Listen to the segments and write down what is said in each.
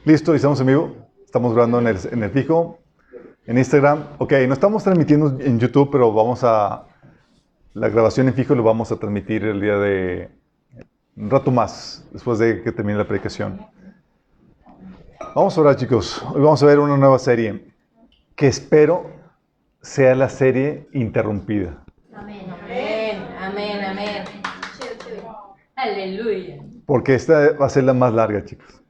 Listo, estamos en vivo. Estamos grabando en el fijo, en Instagram. Ok, no estamos transmitiendo en YouTube, pero la grabación en fijo lo vamos a transmitir el día de un rato más, después de que termine la predicación. Vamos a orar, chicos. Hoy vamos a ver una nueva serie que espero sea la serie interrumpida. Amén, amén, amén, amén. Aleluya. Porque esta va a ser la más larga, chicos.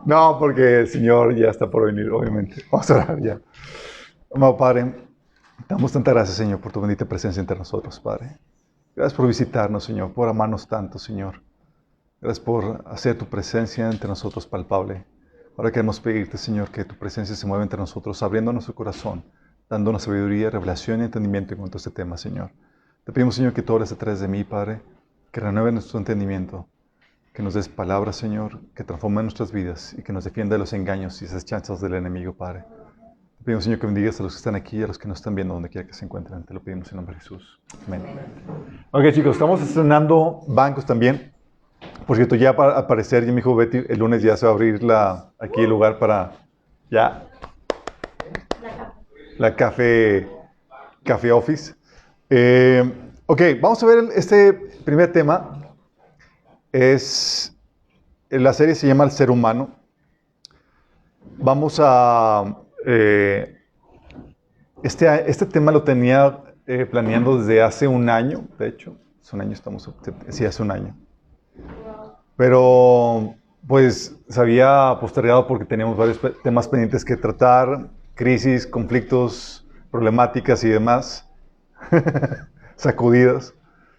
No, porque el Señor ya está por venir, obviamente. Vamos a orar ya. Amado Padre, damos tanta gracias, Señor, por tu bendita presencia entre nosotros, Padre. Gracias por visitarnos, Señor, por amarnos tanto, Señor. Gracias por hacer tu presencia entre nosotros palpable. Ahora queremos pedirte, Señor, que tu presencia se mueva entre nosotros, abriendo nuestro corazón, dándonos sabiduría, revelación y entendimiento en cuanto a este tema, Señor. Te pedimos, Señor, que tú hables a través de mí, Padre, que renueve nuestro entendimiento, que nos des palabras, Señor, que transforme nuestras vidas y que nos defienda de los engaños y esas chanzas del enemigo, Padre. Te pedimos, Señor, que bendigas a los que están aquí y a los que nos están viendo donde quiera que se encuentren. Te lo pedimos en nombre de Jesús. Amén. Ok, chicos, estamos estrenando bancos también. Por cierto, ya para aparecer, ya me dijo Betty, el lunes ya se va a abrir aquí el lugar para ya la café office. Ok, vamos a ver este primer tema. La serie se llama El Ser Humano. Vamos a... este tema lo tenía planeando desde hace un año, de hecho. Hace un año sí, hace un año. Pero, pues, se había postergado porque teníamos varios temas pendientes que tratar, crisis, conflictos, problemáticas y demás, sacudidas,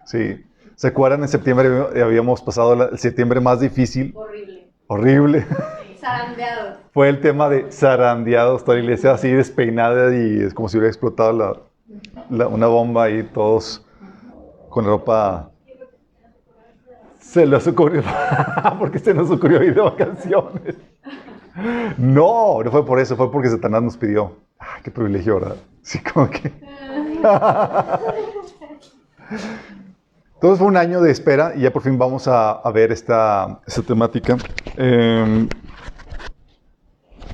sí. ¿Se acuerdan? En septiembre habíamos pasado el septiembre más difícil. Horrible. Horrible. Zarandeados. Fue el tema de zarandeados, toda la iglesia así despeinada y es como si hubiera explotado una bomba y todos con ropa... Se les ocurrió, porque se nos ocurrió ir de vacaciones. No fue por eso, fue porque Satanás nos pidió. Qué privilegio, ¿verdad? Sí, como que... Entonces fue un año de espera y ya por fin vamos a ver esta temática.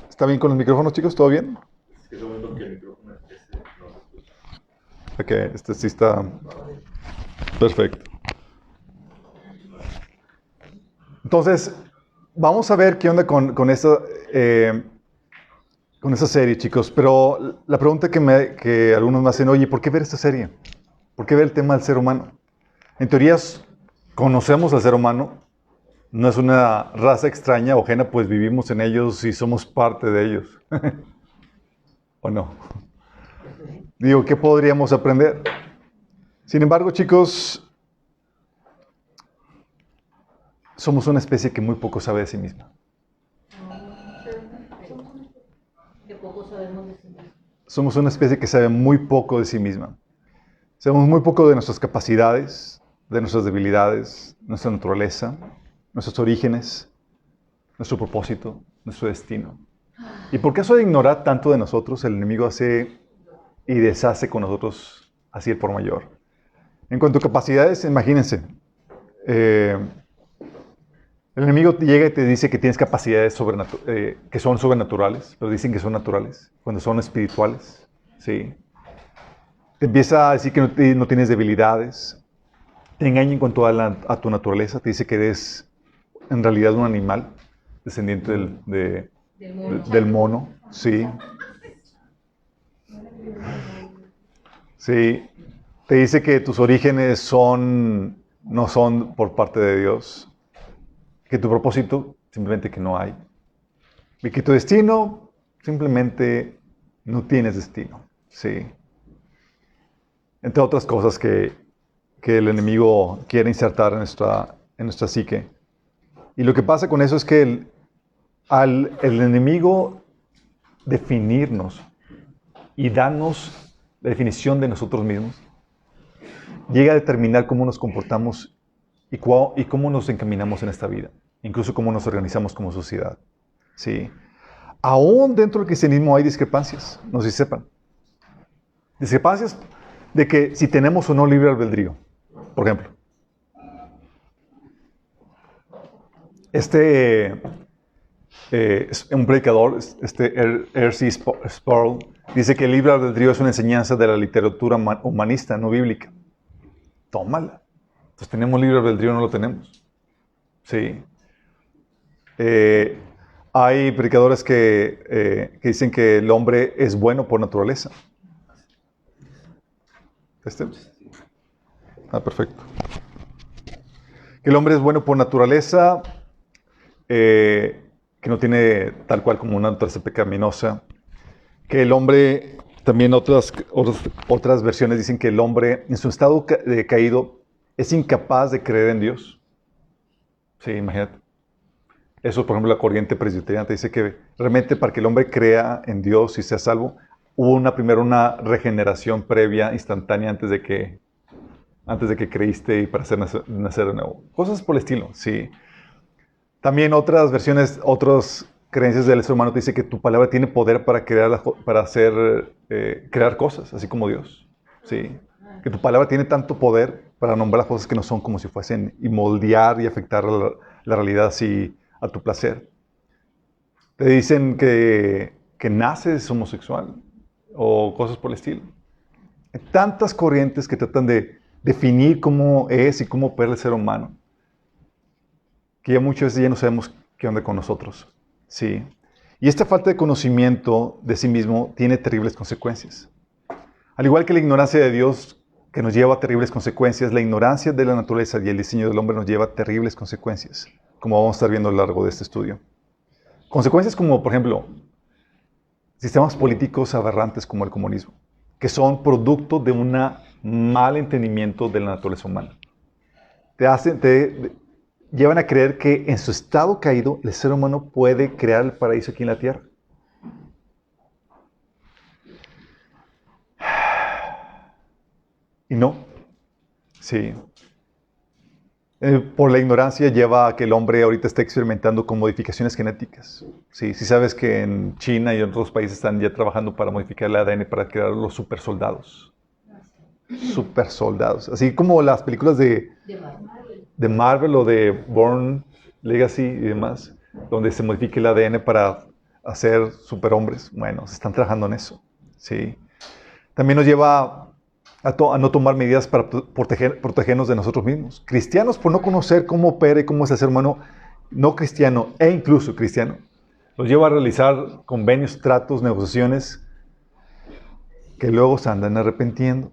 ¿Está bien con los micrófonos, chicos? ¿Todo bien? Es que momento que el micrófono no se escucha. Ok, este sí está perfecto. Entonces, vamos a ver qué onda con esta serie, chicos. Pero la pregunta que algunos me hacen, oye, ¿por qué ver esta serie? ¿Por qué ver el tema del ser humano? En teoría, conocemos al ser humano. No es una raza extraña o ajena, pues vivimos en ellos y somos parte de ellos. ¿O no? Digo, ¿qué podríamos aprender? Sin embargo, chicos, somos una especie que muy poco sabe de sí misma. Que poco sabemos de sí mismos. Somos una especie que sabe muy poco de sí misma. Sabemos muy poco de nuestras capacidades, de nuestras debilidades, nuestra naturaleza, nuestros orígenes, nuestro propósito, nuestro destino. ¿Y por qué eso de ignorar tanto de nosotros, el enemigo hace y deshace con nosotros así el por mayor? En cuanto a capacidades, imagínense, el enemigo llega y te dice que tienes capacidades que son sobrenaturales, pero dicen que son naturales, cuando son espirituales. ¿Sí? Te empieza a decir que no tienes debilidades, te engaña en cuanto a tu naturaleza, te dice que eres en realidad un animal, descendiente del mono. Sí. Sí. Te dice que tus orígenes no son por parte de Dios. Que tu propósito, simplemente que no hay. Y que tu destino, simplemente no tienes destino. Sí. Entre otras cosas que el enemigo quiere insertar en nuestra psique. Y lo que pasa con eso es que al enemigo definirnos y darnos la definición de nosotros mismos, llega a determinar cómo nos comportamos y cómo nos encaminamos en esta vida. Incluso cómo nos organizamos como sociedad. ¿Sí? Aún dentro del cristianismo hay discrepancias, no sé si sepan. Discrepancias de que si tenemos o no libre albedrío. Por ejemplo, un predicador, R.C. Sproul, dice que el libre albedrío es una enseñanza de la literatura humanista, no bíblica. Tómala. Entonces, ¿tenemos libre albedrío o no lo tenemos? Sí. Hay predicadores que dicen que el hombre es bueno por naturaleza. Perfecto. Que el hombre es bueno por naturaleza, que no tiene tal cual como una naturaleza pecaminosa. Que el hombre, también otras versiones dicen que el hombre en su estado caído es incapaz de creer en Dios. Sí, imagínate. Eso, por ejemplo, la corriente presbiteriana te dice que realmente para que el hombre crea en Dios y sea salvo, hubo primero una regeneración previa, instantánea, antes de que creíste y para hacer nacer de nuevo. Cosas por el estilo, sí. También otras versiones, otras creencias del ser humano te dicen que tu palabra tiene poder para crear cosas, así como Dios. Sí. Que tu palabra tiene tanto poder para nombrar las cosas que no son como si fuesen y moldear y afectar la realidad así a tu placer. Te dicen que naces homosexual o cosas por el estilo. Hay tantas corrientes que tratan de definir cómo es y cómo opera el ser humano, que ya muchas veces ya no sabemos qué onda con nosotros. Sí. Y esta falta de conocimiento de sí mismo tiene terribles consecuencias. Al igual que la ignorancia de Dios, que nos lleva a terribles consecuencias, la ignorancia de la naturaleza y el diseño del hombre nos lleva a terribles consecuencias, como vamos a estar viendo a lo largo de este estudio. Consecuencias como, por ejemplo, sistemas políticos aberrantes como el comunismo, que son producto de un mal entendimiento de la naturaleza humana. Te llevan a creer que en su estado caído el ser humano puede crear el paraíso aquí en la tierra. Y no. Sí. Por la ignorancia lleva a que el hombre ahorita esté experimentando con modificaciones genéticas. Sí, sí sabes que en China y en otros países están ya trabajando para modificar el ADN para crear los supersoldados. Supersoldados. Así como las películas de Marvel o de Bourne Legacy y demás, donde se modifica el ADN para hacer superhombres. Bueno, se están trabajando en eso. Sí. También nos lleva a no tomar medidas para protegernos de nosotros mismos. Cristianos, por no conocer cómo opera y cómo es el ser humano no cristiano e incluso cristiano, los lleva a realizar convenios, tratos, negociaciones que luego se andan arrepintiendo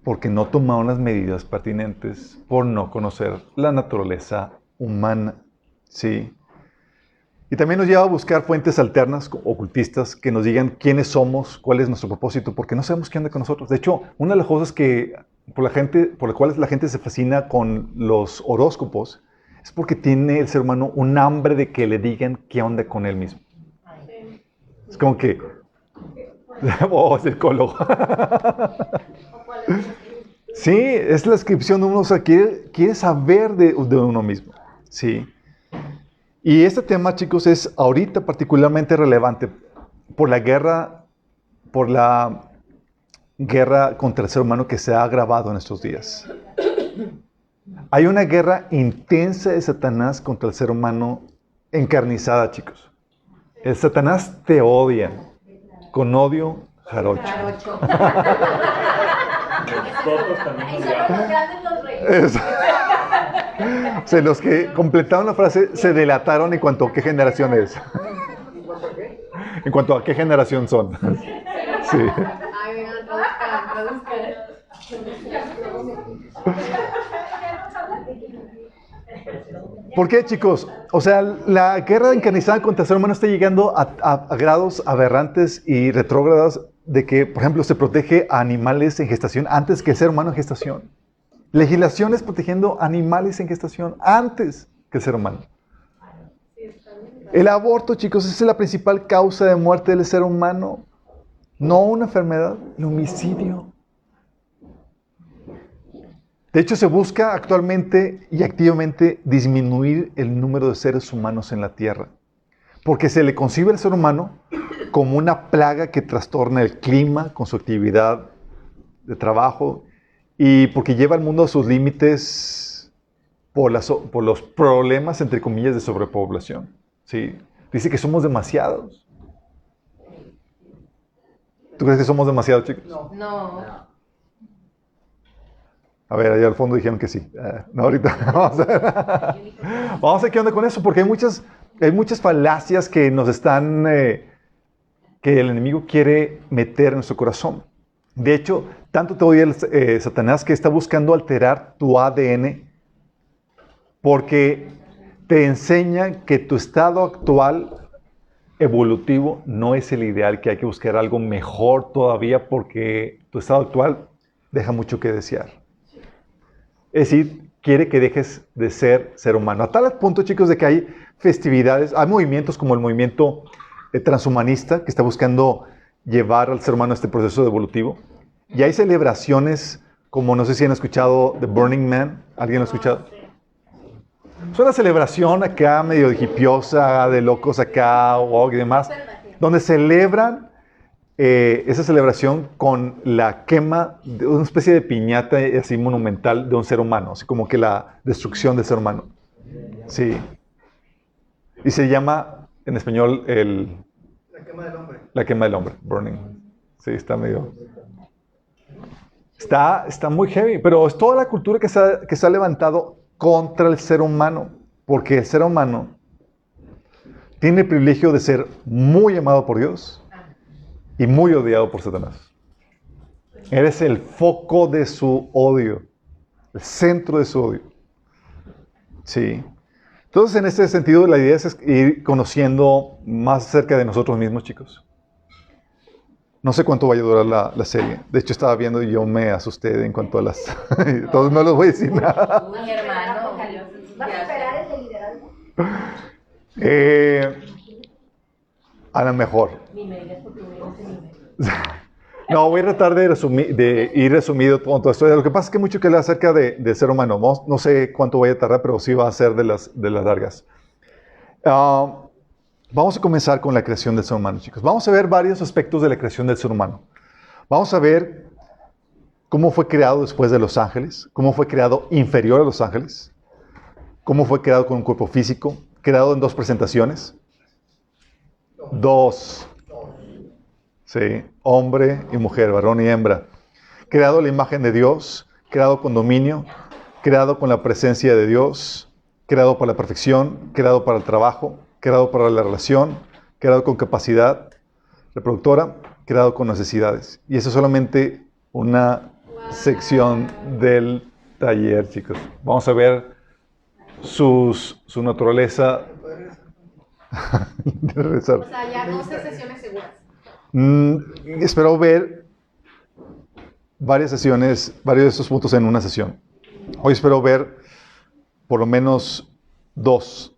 porque no tomaron las medidas pertinentes por no conocer la naturaleza humana. Sí. Y también nos lleva a buscar fuentes alternas, ocultistas, que nos digan quiénes somos, cuál es nuestro propósito, porque no sabemos qué anda con nosotros. De hecho, una de las cosas por las cuales la gente se fascina con los horóscopos es porque tiene el ser humano un hambre de que le digan qué onda con él mismo. Es como que... oh, psicólogo. Sí, es la descripción de uno, o sea, quiere saber de uno mismo. Sí. Y este tema, chicos, es ahorita particularmente relevante por la guerra contra el ser humano que se ha agravado en estos días. Hay una guerra intensa de Satanás contra el ser humano encarnizada, chicos. El Satanás te odia con odio jarocho. Nosotros también Ahí nos son los llaman. grandes los reyes. O sea, los que completaron la frase se delataron en cuanto a qué generación es. En cuanto a qué generación son. Sí. Ay, venga, traduzcan. ¿Por qué, chicos? O sea, la guerra encarnizada contra el ser humano está llegando a grados aberrantes y retrógradas de que, por ejemplo, se protege a animales en gestación antes que el ser humano en gestación. Legislaciones protegiendo animales en gestación antes que el ser humano. El aborto, chicos, es la principal causa de muerte del ser humano. No una enfermedad, el homicidio. De hecho, se busca actualmente y activamente disminuir el número de seres humanos en la Tierra. Porque se le concibe al ser humano como una plaga que trastorna el clima con su actividad de trabajo y porque lleva al mundo a sus límites por los problemas, entre comillas, de sobrepoblación. ¿Sí? Dice que somos demasiados. ¿Tú crees que somos demasiados, chicos? No. A ver, allá al fondo dijeron que sí. No, ahorita. Vamos a ver. Vamos a ver qué onda con eso, porque hay muchas falacias que nos están, que el enemigo quiere meter en nuestro corazón. De hecho, tanto te odia Satanás que está buscando alterar tu ADN porque te enseña que tu estado actual evolutivo no es el ideal, que hay que buscar algo mejor todavía porque tu estado actual deja mucho que desear. Es decir, quiere que dejes de ser humano. A tal punto, chicos, de que hay festividades, hay movimientos como el movimiento transhumanista que está buscando llevar al ser humano a este proceso evolutivo. Y hay celebraciones como, no sé si han escuchado The Burning Man. ¿Alguien lo ha escuchado? Es una celebración acá medio hippiosa, de locos acá, y demás, donde celebran esa celebración con la quema de una especie de piñata así monumental de un ser humano, así como que la destrucción del ser humano. Sí. Y se llama, en español, La quema del hombre. la quema del hombre, burning. Sí, está medio... Está muy heavy, pero es toda la cultura que se ha levantado contra el ser humano, porque el ser humano tiene el privilegio de ser muy amado por Dios y muy odiado por Satanás. Eres el foco de su odio, el centro de su odio. Sí. Entonces, en este sentido, la idea es ir conociendo más acerca de nosotros mismos, chicos. No sé cuánto vaya a durar la serie. De hecho, estaba viendo y yo me asusté en cuanto a las... Entonces, no les voy a decir nada. Mi hermano. ¿Vas a esperar ese liderazgo? A lo mejor. Ni me digas porque voy a ese nivel. No, voy a tratar de ir resumido con toda esto. Lo que pasa es que hay mucho que hablar acerca del ser humano. No sé cuánto vaya a tardar, pero sí va a ser de las largas. Vamos a comenzar con la creación del ser humano, chicos. Vamos a ver varios aspectos de la creación del ser humano. Vamos a ver cómo fue creado después de los ángeles, cómo fue creado inferior a los ángeles, cómo fue creado con un cuerpo físico, creado en 2 presentaciones. 2. Sí, hombre y mujer, varón y hembra. Creado a la imagen de Dios, creado con dominio, creado con la presencia de Dios, creado para la perfección, creado para el trabajo, creado para la relación, creado con capacidad reproductora, creado con necesidades. Y eso es solamente una sección del taller, chicos. Vamos a ver su naturaleza. O sea, ya 12 sesiones seguras. Espero ver varias sesiones, varios de estos puntos en una sesión. Hoy espero ver por lo menos 2.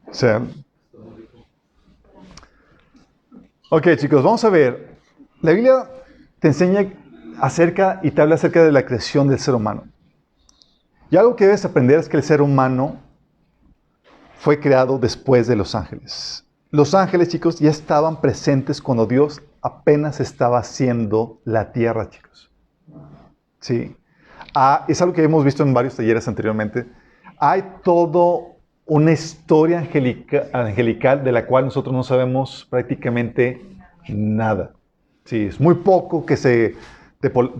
O sea, ok, chicos, vamos a ver. La Biblia te enseña acerca y te habla acerca de la creación del ser humano. Y algo que debes aprender es que el ser humano fue creado después de los ángeles. Los ángeles, chicos, ya estaban presentes cuando Dios apenas estaba haciendo la tierra, chicos. Sí. Es algo que hemos visto en varios talleres anteriormente. Hay todo una historia angelical de la cual nosotros no sabemos prácticamente nada. Sí, es muy poco que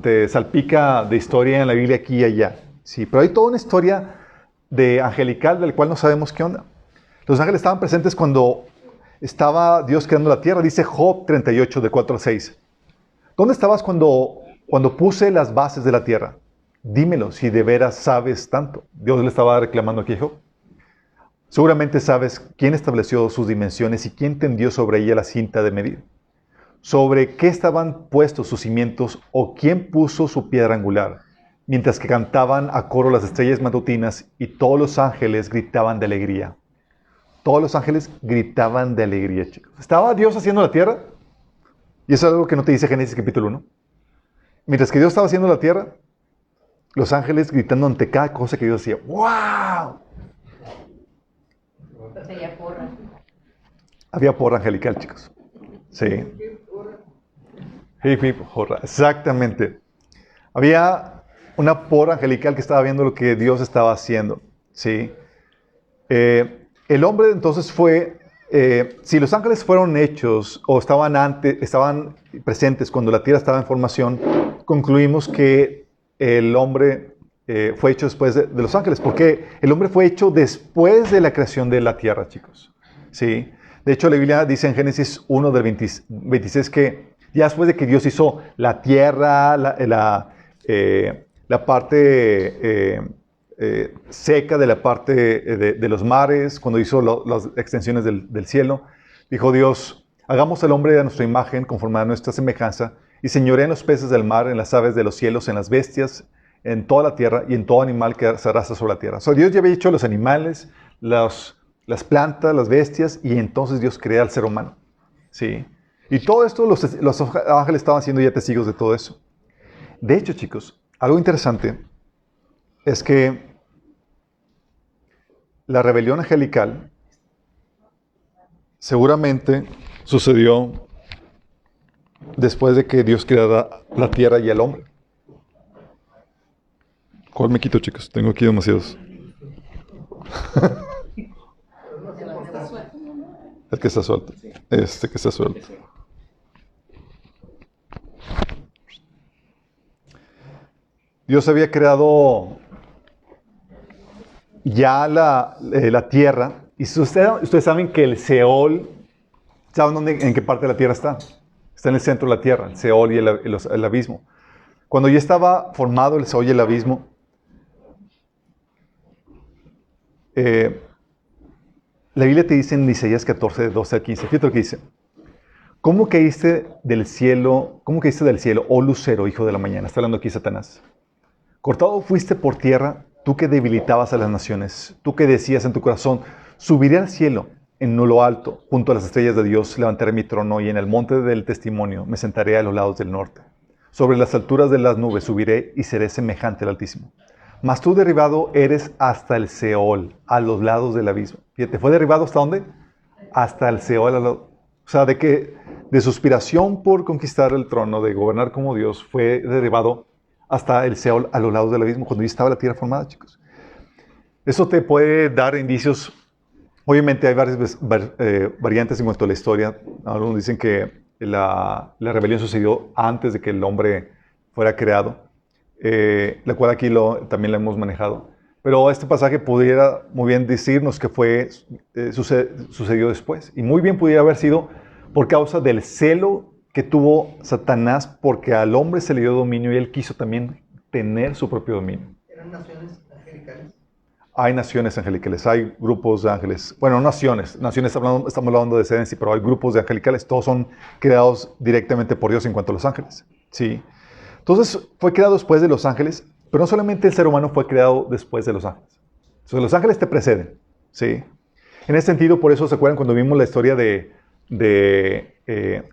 te salpica de historia en la Biblia aquí y allá. Sí, pero hay toda una historia angelical de la cual no sabemos qué onda. Los ángeles estaban presentes cuando estaba Dios creando la tierra. Dice Job 38, de 4 al 6. ¿Dónde estabas cuando puse las bases de la tierra? Dímelo, si de veras sabes tanto. Dios le estaba reclamando aquí a Job. Seguramente sabes quién estableció sus dimensiones y quién tendió sobre ella la cinta de medir. Sobre qué estaban puestos sus cimientos o quién puso su piedra angular. Mientras que cantaban a coro las estrellas matutinas y todos los ángeles gritaban de alegría. Todos los ángeles gritaban de alegría, chicos. ¿Estaba Dios haciendo la tierra? Y eso es algo que no te dice Génesis capítulo 1. Mientras que Dios estaba haciendo la tierra, los ángeles gritando ante cada cosa que Dios hacía. ¡Wow! Había porra angelical, chicos. Sí. Hip, hip, hurra. Exactamente. Había una porra angelical que estaba viendo lo que Dios estaba haciendo. Sí. El hombre entonces fue, si los ángeles fueron hechos o estaban presentes cuando la tierra estaba en formación, concluimos que el hombre fue hecho después de los ángeles, porque el hombre fue hecho después de la creación de la tierra, chicos. Sí. De hecho, la Biblia dice en Génesis 1 del 26 que ya después de que Dios hizo la tierra, la parte seca de la parte de los mares, cuando hizo las extensiones del cielo, dijo Dios, hagamos al hombre a nuestra imagen, conforme a nuestra semejanza, y señoree en los peces del mar, en las aves de los cielos, en las bestias, en toda la tierra y en todo animal que se arrastra sobre la tierra. O sea, Dios ya había hecho los animales, las plantas, las bestias, y entonces Dios crea al ser humano. ¿Sí? Y todo esto, los ángeles estaban siendo ya testigos de todo eso. De hecho, chicos, algo interesante es que la rebelión angelical seguramente sucedió después de que Dios creara la tierra y el hombre. ¿Cuál me quito, chicos? Tengo aquí demasiados. El que está suelto. Este que está suelto. Dios había creado ya la tierra. Y ustedes saben que el Seol, ¿saben en qué parte de la tierra está? Está en el centro de la tierra, el Seol y el abismo. Cuando ya estaba formado el Seol y el abismo, la Biblia te dice en Isaías 14, de 12 al 15, fíjate lo que dice. ¿Cómo caíste del cielo, oh lucero, hijo de la mañana? Está hablando aquí Satanás. Cortado fuiste por tierra, tú que debilitabas a las naciones, tú que decías en tu corazón, subiré al cielo, en lo alto, junto a las estrellas de Dios, levantaré mi trono y en el monte del testimonio me sentaré a los lados del norte. Sobre las alturas de las nubes subiré y seré semejante al Altísimo. Mas tú derribado eres hasta el Seol, a los lados del abismo. Fíjate, ¿fue derribado hasta dónde? Hasta el Seol. O sea, de su aspiración por conquistar el trono, de gobernar como Dios, fue derribado hasta el Seol, a los lados del abismo, cuando ya estaba la tierra formada, chicos. Eso te puede dar indicios. Obviamente hay varias variantes en cuanto a la historia. Algunos dicen que la rebelión sucedió antes de que el hombre fuera creado, la cual aquí también la hemos manejado. Pero este pasaje pudiera muy bien decirnos que sucedió después. Y muy bien pudiera haber sido por causa del celo que tuvo Satanás, porque al hombre se le dio dominio y él quiso también tener su propio dominio. ¿Eran naciones angelicales? Hay naciones angelicales, hay grupos de ángeles. Bueno, naciones estamos hablando de descendencia, pero hay grupos de angelicales. Todos son creados directamente por Dios en cuanto a los ángeles. ¿Sí? Entonces, fue creado después de los ángeles, pero no solamente el ser humano fue creado después de los ángeles. Entonces, los ángeles te preceden. ¿Sí? En ese sentido, por eso se acuerdan cuando vimos la historia de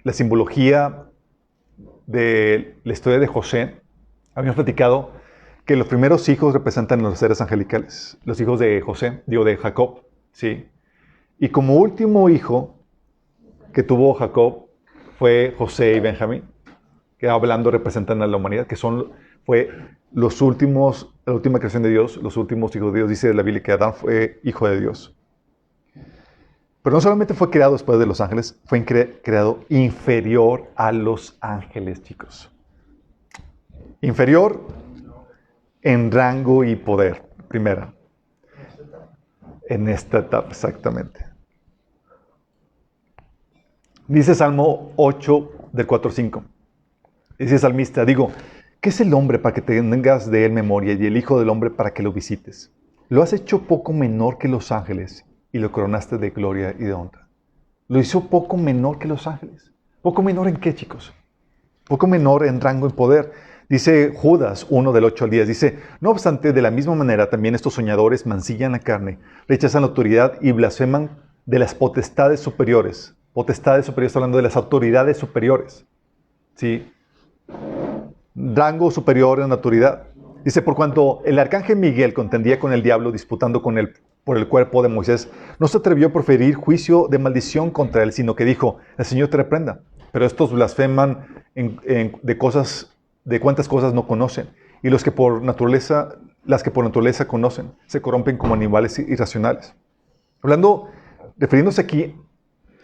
la simbología de la historia de José. Habíamos platicado que los primeros hijos representan los seres angelicales, los hijos de José, de Jacob, ¿sí? Y como último hijo que tuvo Jacob fue José y Benjamín, que hablando representan a la humanidad, que fue la última creación de Dios, los últimos hijos de Dios. Dice la Biblia que Adán fue hijo de Dios. Pero no solamente fue creado después de los ángeles, fue creado inferior a los ángeles, chicos. Inferior en rango y poder, primera. En esta etapa, exactamente. Dice Salmo 8, del 4 al 5. Dice el salmista, digo, ¿qué es el hombre para que tengas de él memoria y el hijo del hombre para que lo visites? Lo has hecho poco menor que los ángeles y lo coronaste de gloria y de honra. Lo hizo poco menor que los ángeles. ¿Poco menor en qué, chicos? Poco menor en rango, en poder. Dice Judas 1 del 8 al 10, dice, no obstante, de la misma manera también estos soñadores mancillan la carne, rechazan la autoridad y blasfeman de las potestades superiores. Potestades superiores, hablando de las autoridades superiores. ¿Sí? Rango superior en autoridad. Dice, por cuanto el arcángel Miguel contendía con el diablo, disputando con él por el cuerpo de Moisés, no se atrevió a proferir juicio de maldición contra él, sino que dijo, el Señor te reprenda. Pero estos blasfeman de cuántas cosas no conocen, y las que por naturaleza conocen, se corrompen como animales irracionales. Refiriéndose aquí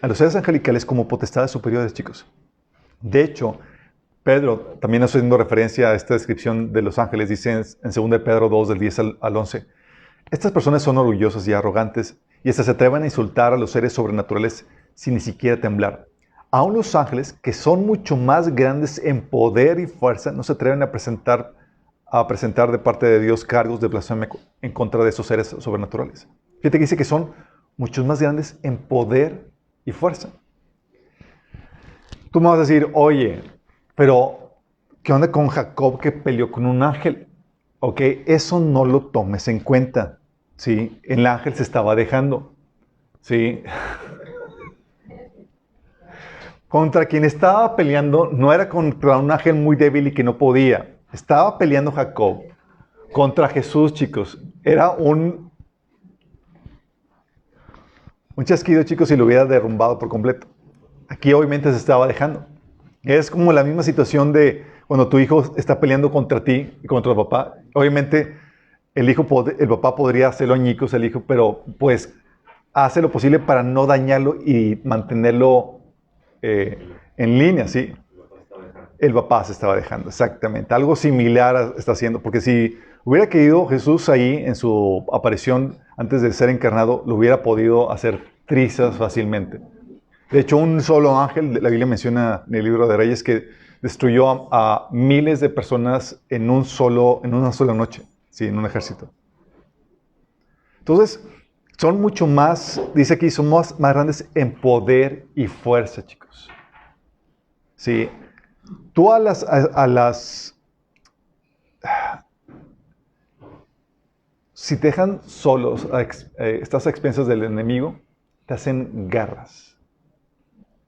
a los seres angelicales como potestades superiores, chicos. De hecho, Pedro, también haciendo referencia a esta descripción de los ángeles, dice en 2 de Pedro 2, del 10 al 11, estas personas son orgullosas y arrogantes y hasta se atreven a insultar a los seres sobrenaturales sin ni siquiera temblar. Aún los ángeles, que son mucho más grandes en poder y fuerza, no se atreven a presentar de parte de Dios cargos de blasfemia en contra de esos seres sobrenaturales. Fíjate que dice que son muchos más grandes en poder y fuerza. Tú me vas a decir, oye, pero ¿qué onda con Jacob que peleó con un ángel? Ok, eso no lo tomes en cuenta. ¿Sí? El ángel se estaba dejando. ¿Sí? Contra quien estaba peleando no era contra un ángel muy débil y que no podía. Estaba peleando Jacob contra Jesús, chicos. Era un chasquido, chicos, y lo hubiera derrumbado por completo. Aquí obviamente se estaba dejando. Es como la misma situación de cuando tu hijo está peleando contra ti y contra el papá. Obviamente el papá podría hacerlo añicos, el hijo, pero pues hace lo posible para no dañarlo y mantenerlo en línea, ¿sí? El papá se estaba dejando, exactamente. Algo similar está haciendo, porque si hubiera querido Jesús ahí en su aparición antes de ser encarnado, lo hubiera podido hacer trizas fácilmente. De hecho, un solo ángel, la Biblia menciona en el libro de Reyes, que destruyó a miles de personas en una sola noche, ¿sí? En un ejército. Entonces, son mucho más, dice aquí, son más grandes en poder y fuerza, chicos. ¿Sí? Tú si te dejan solos, estás a expensas del enemigo, te hacen garras.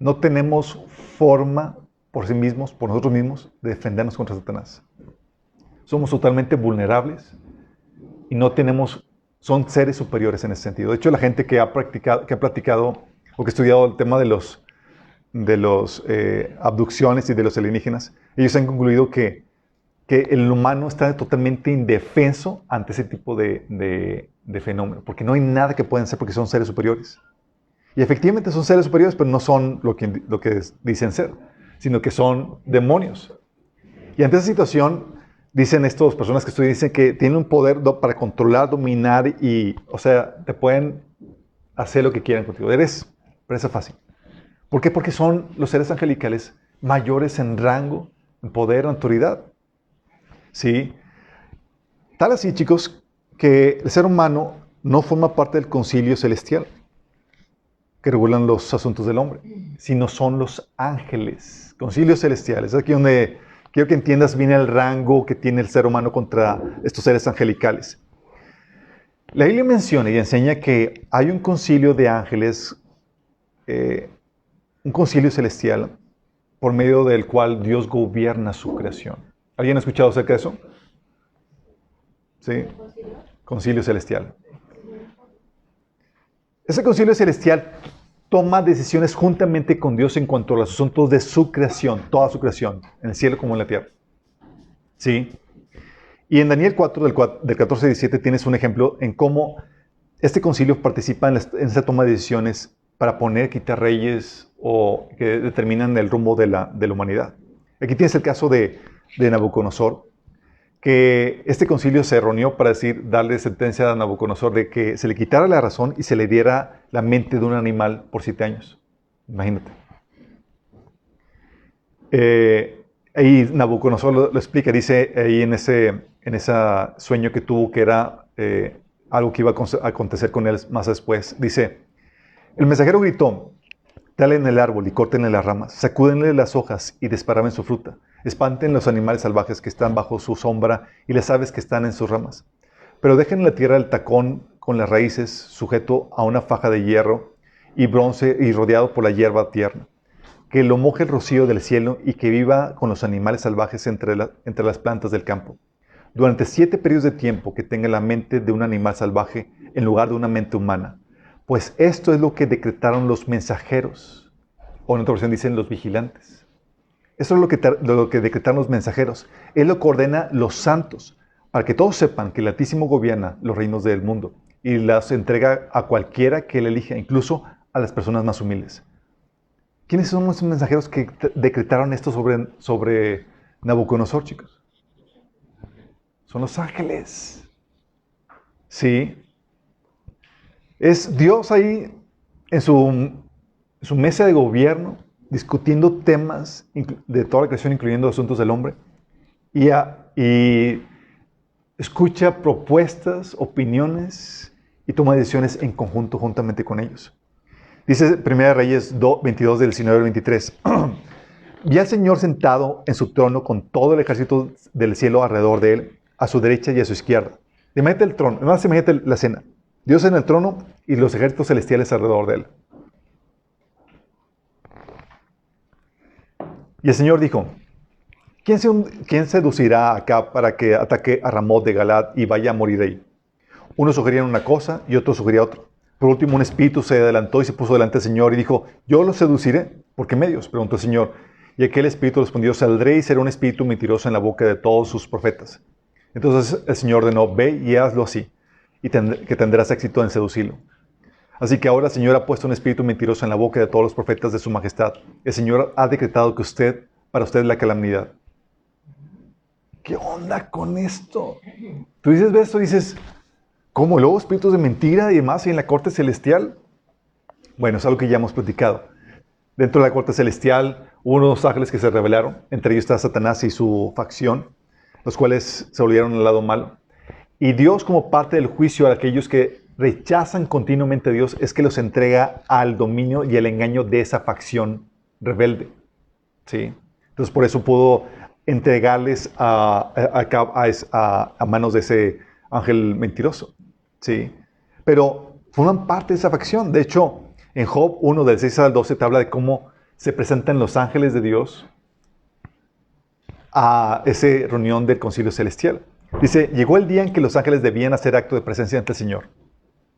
No tenemos forma por sí mismos, por nosotros mismos, de defendernos contra Satanás. Somos totalmente vulnerables y son seres superiores en ese sentido. De hecho, la gente que ha platicado o que ha estudiado el tema de los abducciones y de los alienígenas, ellos han concluido que el humano está totalmente indefenso ante ese tipo de fenómeno, porque no hay nada que puedan hacer porque son seres superiores. Y efectivamente son seres superiores, pero no son lo que dicen ser, sino que son demonios. Y ante esa situación, dicen estas personas que estudian, dicen que tienen un poder para controlar, dominar o sea, te pueden hacer lo que quieran contigo. Eres presa fácil. ¿Por qué? Porque son los seres angelicales mayores en rango, en poder, en autoridad. ¿Sí? Tal así, chicos, que el ser humano no forma parte del concilio celestial que regulan los asuntos del hombre, sino son los ángeles, concilios celestiales. Es aquí donde quiero que entiendas bien el rango que tiene el ser humano contra estos seres angelicales. La Biblia menciona y enseña que hay un concilio de ángeles, un concilio celestial, por medio del cual Dios gobierna su creación. ¿Alguien ha escuchado acerca de eso? ¿Sí? Concilio celestial. Ese concilio celestial toma decisiones juntamente con Dios en cuanto a los asuntos de su creación, toda su creación, en el cielo como en la tierra. ¿Sí? Y en Daniel 4, del 14 al 17, tienes un ejemplo en cómo este concilio participa en esa toma de decisiones para quitar reyes o que determinan el rumbo de la humanidad. Aquí tienes el caso de Nabucodonosor, que este concilio se reunió para darle sentencia a Nabucodonosor de que se le quitara la razón y se le diera la mente de un animal por 7 años. Imagínate. Ahí Nabucodonosor lo explica, dice ahí en ese sueño que tuvo, que era algo que iba a acontecer con él más después. Dice, el mensajero gritó, talen el árbol y córtenle las ramas, sacúdenle las hojas y desparamen su fruta. Espanten los animales salvajes que están bajo su sombra y las aves que están en sus ramas. Pero dejen en la tierra el tacón con las raíces sujeto a una faja de hierro y bronce y rodeado por la hierba tierna. Que lo moje el rocío del cielo y que viva con los animales salvajes entre las plantas del campo. Durante 7 periodos de tiempo que tenga la mente de un animal salvaje, en lugar de una mente humana. Pues esto es lo que decretaron los mensajeros. O en otra versión dicen los vigilantes. Eso es lo que decretaron los mensajeros. Es lo que ordena los santos, para que todos sepan que el Altísimo gobierna los reinos del mundo y las entrega a cualquiera que él elija, incluso a las personas más humildes. ¿Quiénes son los mensajeros que decretaron esto sobre Nabucodonosor, chicos? Son los ángeles. Sí. Es Dios ahí en su mesa de gobierno, discutiendo temas de toda la creación, incluyendo asuntos del hombre, y escucha propuestas, opiniones y toma decisiones en conjunto juntamente con ellos. Dice 1 Reyes 22 del 19 al 23. Vi al Señor sentado en su trono con todo el ejército del cielo alrededor de él, a su derecha y a su izquierda. Imagínate el trono, además imagínate la escena. Dios en el trono y los ejércitos celestiales alrededor de él. Y el Señor dijo, ¿quién seducirá acá para que ataque a Ramot de Galad y vaya a morir ahí? Unos sugerían una cosa y otros sugerían otra. Por último, un espíritu se adelantó y se puso delante del Señor y dijo, ¿yo lo seduciré? ¿Por qué medios? Preguntó el Señor. Y aquel espíritu respondió, saldré y seré un espíritu mentiroso en la boca de todos sus profetas. Entonces el Señor ordenó, ve y hazlo así, y que tendrás éxito en seducirlo. Así que ahora el Señor ha puesto un espíritu mentiroso en la boca de todos los profetas de su majestad. El Señor ha decretado que para usted es la calamidad. ¿Qué onda con esto? Tú ves esto y dices, ¿cómo luego espíritus de mentira y demás y en la corte celestial? Bueno, es algo que ya hemos platicado. Dentro de la corte celestial hubo unos ángeles que se rebelaron. Entre ellos está Satanás y su facción, los cuales se volvieron al lado malo. Y Dios, como parte del juicio a aquellos que rechazan continuamente a Dios, es que los entrega al dominio y al engaño de esa facción rebelde. ¿Sí? Entonces, por eso pudo entregarles a manos de ese ángel mentiroso. ¿Sí? Pero forman parte de esa facción. De hecho, en Job 1, del 6 al 12, te habla de cómo se presentan los ángeles de Dios a esa reunión del concilio celestial. Dice, llegó el día en que los ángeles debían hacer acto de presencia ante el Señor.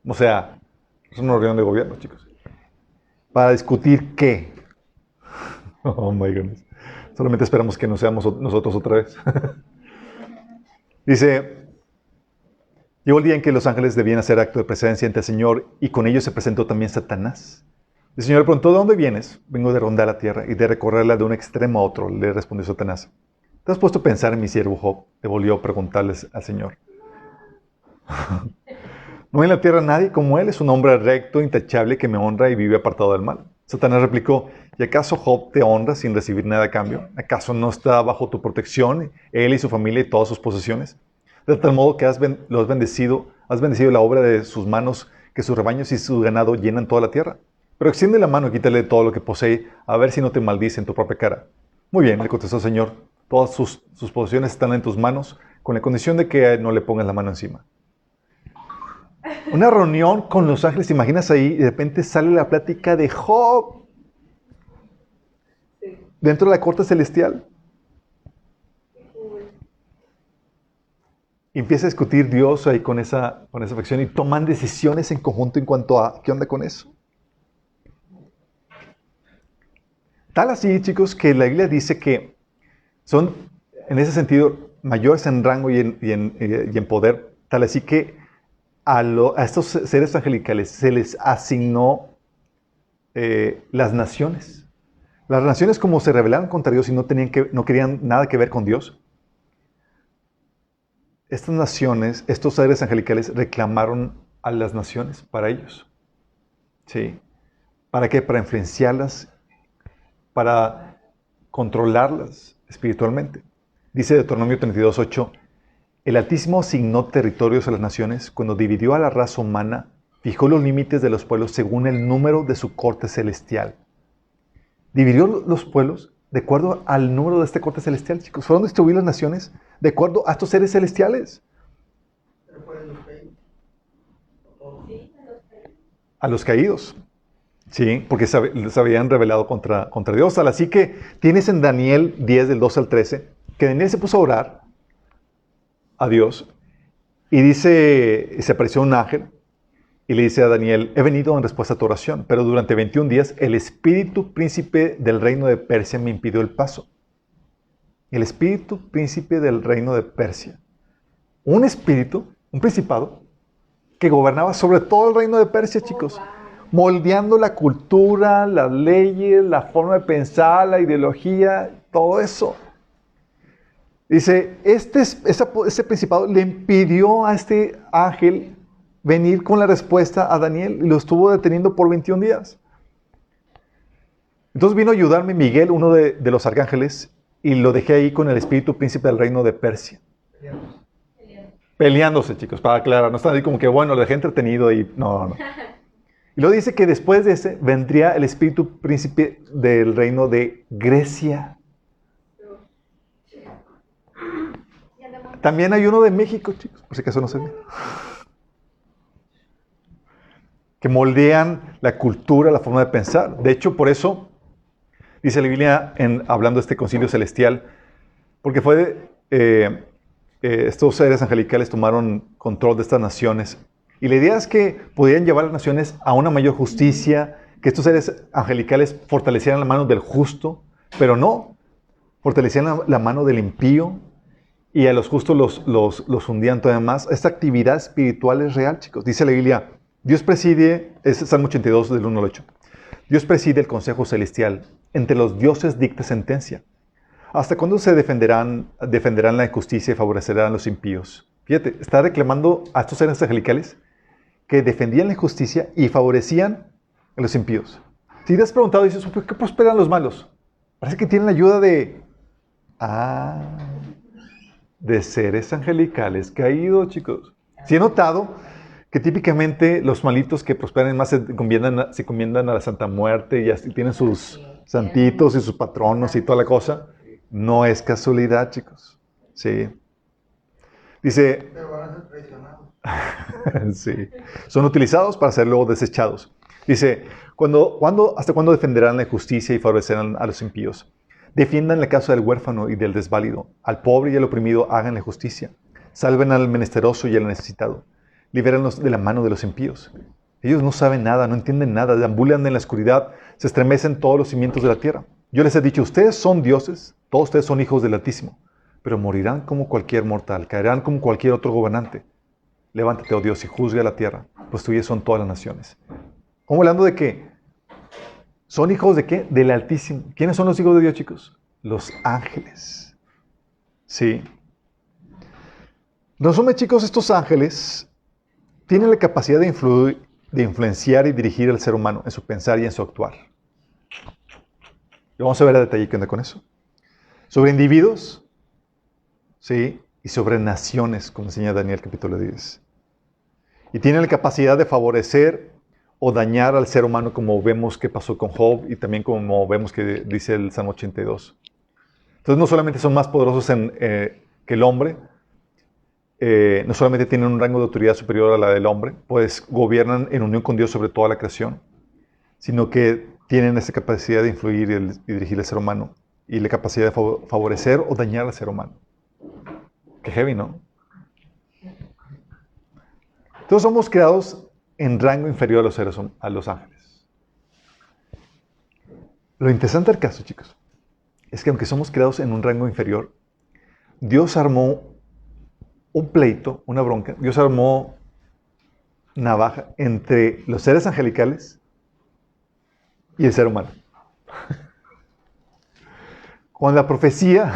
O sea, es una reunión de gobierno, chicos. Para discutir qué. Oh my goodness. Solamente esperamos que no seamos nosotros otra vez. Dice, llegó el día en que los ángeles debían hacer acto de presencia ante el Señor y con ellos se presentó también Satanás. El Señor le preguntó, ¿de dónde vienes? Vengo de rondar la tierra y de recorrerla de un extremo a otro, le respondió Satanás. ¿Te has puesto a pensar en mi siervo Job? Le volvió a preguntarles al Señor. No hay en la tierra nadie como él, es un hombre recto, intachable, que me honra y vive apartado del mal. Satanás replicó, ¿y acaso Job te honra sin recibir nada a cambio? ¿Acaso no está bajo tu protección, él y su familia y todas sus posesiones? De tal modo que has bendecido la obra de sus manos, que sus rebaños y su ganado llenan toda la tierra. Pero extiende la mano y quítale todo lo que posee, a ver si no te maldice en tu propia cara. Muy bien, le contestó el Señor, todas sus posesiones están en tus manos, con la condición de que no le pongas la mano encima. Una reunión con los ángeles, ¿te imaginas ahí? Y de repente sale la plática de Job. Sí. Dentro de la corte celestial. Y empieza a discutir Dios ahí con esa facción y toman decisiones en conjunto en cuanto a ¿qué onda con eso? Tal así, chicos, que la Biblia dice que son, en ese sentido, mayores en rango y en poder. Tal así que a estos seres angelicales se les asignó las naciones. Las naciones, como se rebelaron contra Dios y no querían nada que ver con Dios, estas naciones, estos seres angelicales reclamaron a las naciones para ellos. ¿Sí? ¿Para qué? Para influenciarlas, para controlarlas espiritualmente. Dice Deuteronomio 32:8, el Altísimo asignó territorios a las naciones cuando dividió a la raza humana, fijó los límites de los pueblos según el número de su corte celestial. Dividió los pueblos de acuerdo al número de esta corte celestial, chicos. Fueron distribuidas las naciones de acuerdo a estos seres celestiales. Pero fueron los caídos. A los caídos. Sí, porque se habían rebelado contra Dios. Así que tienes en Daniel 10, del 12 al 13, que Daniel se puso a orar a Dios y dice, se apareció un ángel y le dice a Daniel, he venido en respuesta a tu oración, pero durante 21 días el espíritu príncipe del reino de Persia me impidió el paso. El espíritu príncipe del reino de Persia. Un espíritu, un principado, que gobernaba sobre todo el reino de Persia, chicos. Moldeando la cultura, las leyes, la forma de pensar, la ideología, todo eso. Dice, ese principado le impidió a este ángel venir con la respuesta a Daniel y lo estuvo deteniendo por 21 días. Entonces vino a ayudarme Miguel, uno de los arcángeles, y lo dejé ahí con el espíritu príncipe del reino de Persia. Peleándose, chicos, para aclarar. No están ahí como que, bueno, lo dejé entretenido y no. Y luego dice que después de ese vendría el espíritu príncipe del reino de Grecia. También hay uno de México, chicos, por si acaso no se ve. Que moldean la cultura, la forma de pensar. De hecho, por eso, dice la Biblia, hablando de este concilio celestial, porque estos seres angelicales tomaron control de estas naciones. Y la idea es que podían llevar a las naciones a una mayor justicia, que estos seres angelicales fortalecieran la mano del justo, pero no, fortalecían la mano del impío, y a los justos los hundían todavía más. Esta actividad espiritual es real, chicos. Dice la Biblia, Dios preside, es Salmo 82 del 1 al 8. Dios preside el consejo celestial. Entre los dioses dicta sentencia. ¿Hasta cuándo se defenderán la injusticia y favorecerán a los impíos? Fíjate, está reclamando a estos seres angelicales que defendían la injusticia y favorecían a los impíos. Si te has preguntado, dices, ¿por qué prosperan los malos? Parece que tienen la ayuda de seres angelicales caídos, chicos. Sí he notado que típicamente los malitos que prosperan más se encomiendan a la Santa Muerte y así tienen sus santitos y sus patronos y toda la cosa. No es casualidad, chicos. Sí. Dice... Pero van a ser traicionados. Sí. Son utilizados para ser luego desechados. Dice, ¿hasta cuándo defenderán la justicia y favorecerán a los impíos? Defiendan la causa del huérfano y del desválido. Al pobre y al oprimido háganle justicia. Salven al menesteroso y al necesitado. Libérenlos de la mano de los impíos. Ellos no saben nada, no entienden nada, deambulan en la oscuridad, se estremecen todos los cimientos de la tierra. Yo les he dicho, ustedes son dioses, todos ustedes son hijos del Altísimo, pero morirán como cualquier mortal, caerán como cualquier otro gobernante. Levántate, oh Dios, y juzga la tierra, pues tuyas son todas las naciones. Estamos hablando de que son hijos de ¿qué? Del Altísimo. ¿Quiénes son los hijos de Dios, chicos? Los ángeles. Sí. En resumen, chicos, estos ángeles tienen la capacidad de influenciar y dirigir al ser humano en su pensar y en su actuar. Y vamos a ver a detalle qué onda con eso. Sobre individuos, ¿sí? Y sobre naciones, como enseña Daniel capítulo 10. Y tienen la capacidad de favorecer o dañar al ser humano, como vemos que pasó con Job y también como vemos que dice el Salmo 82. Entonces no solamente son más poderosos que el hombre, no solamente tienen un rango de autoridad superior a la del hombre, pues gobiernan en unión con Dios sobre toda la creación, sino que tienen esa capacidad de influir y dirigir al ser humano y la capacidad de favorecer o dañar al ser humano. Qué heavy, ¿no? Todos somos creados en rango inferior a los ángeles. Lo interesante del caso, chicos, es que aunque somos creados en un rango inferior, Dios armó un pleito, una bronca. Dios armó navaja entre los seres angelicales y el ser humano. Con la profecía,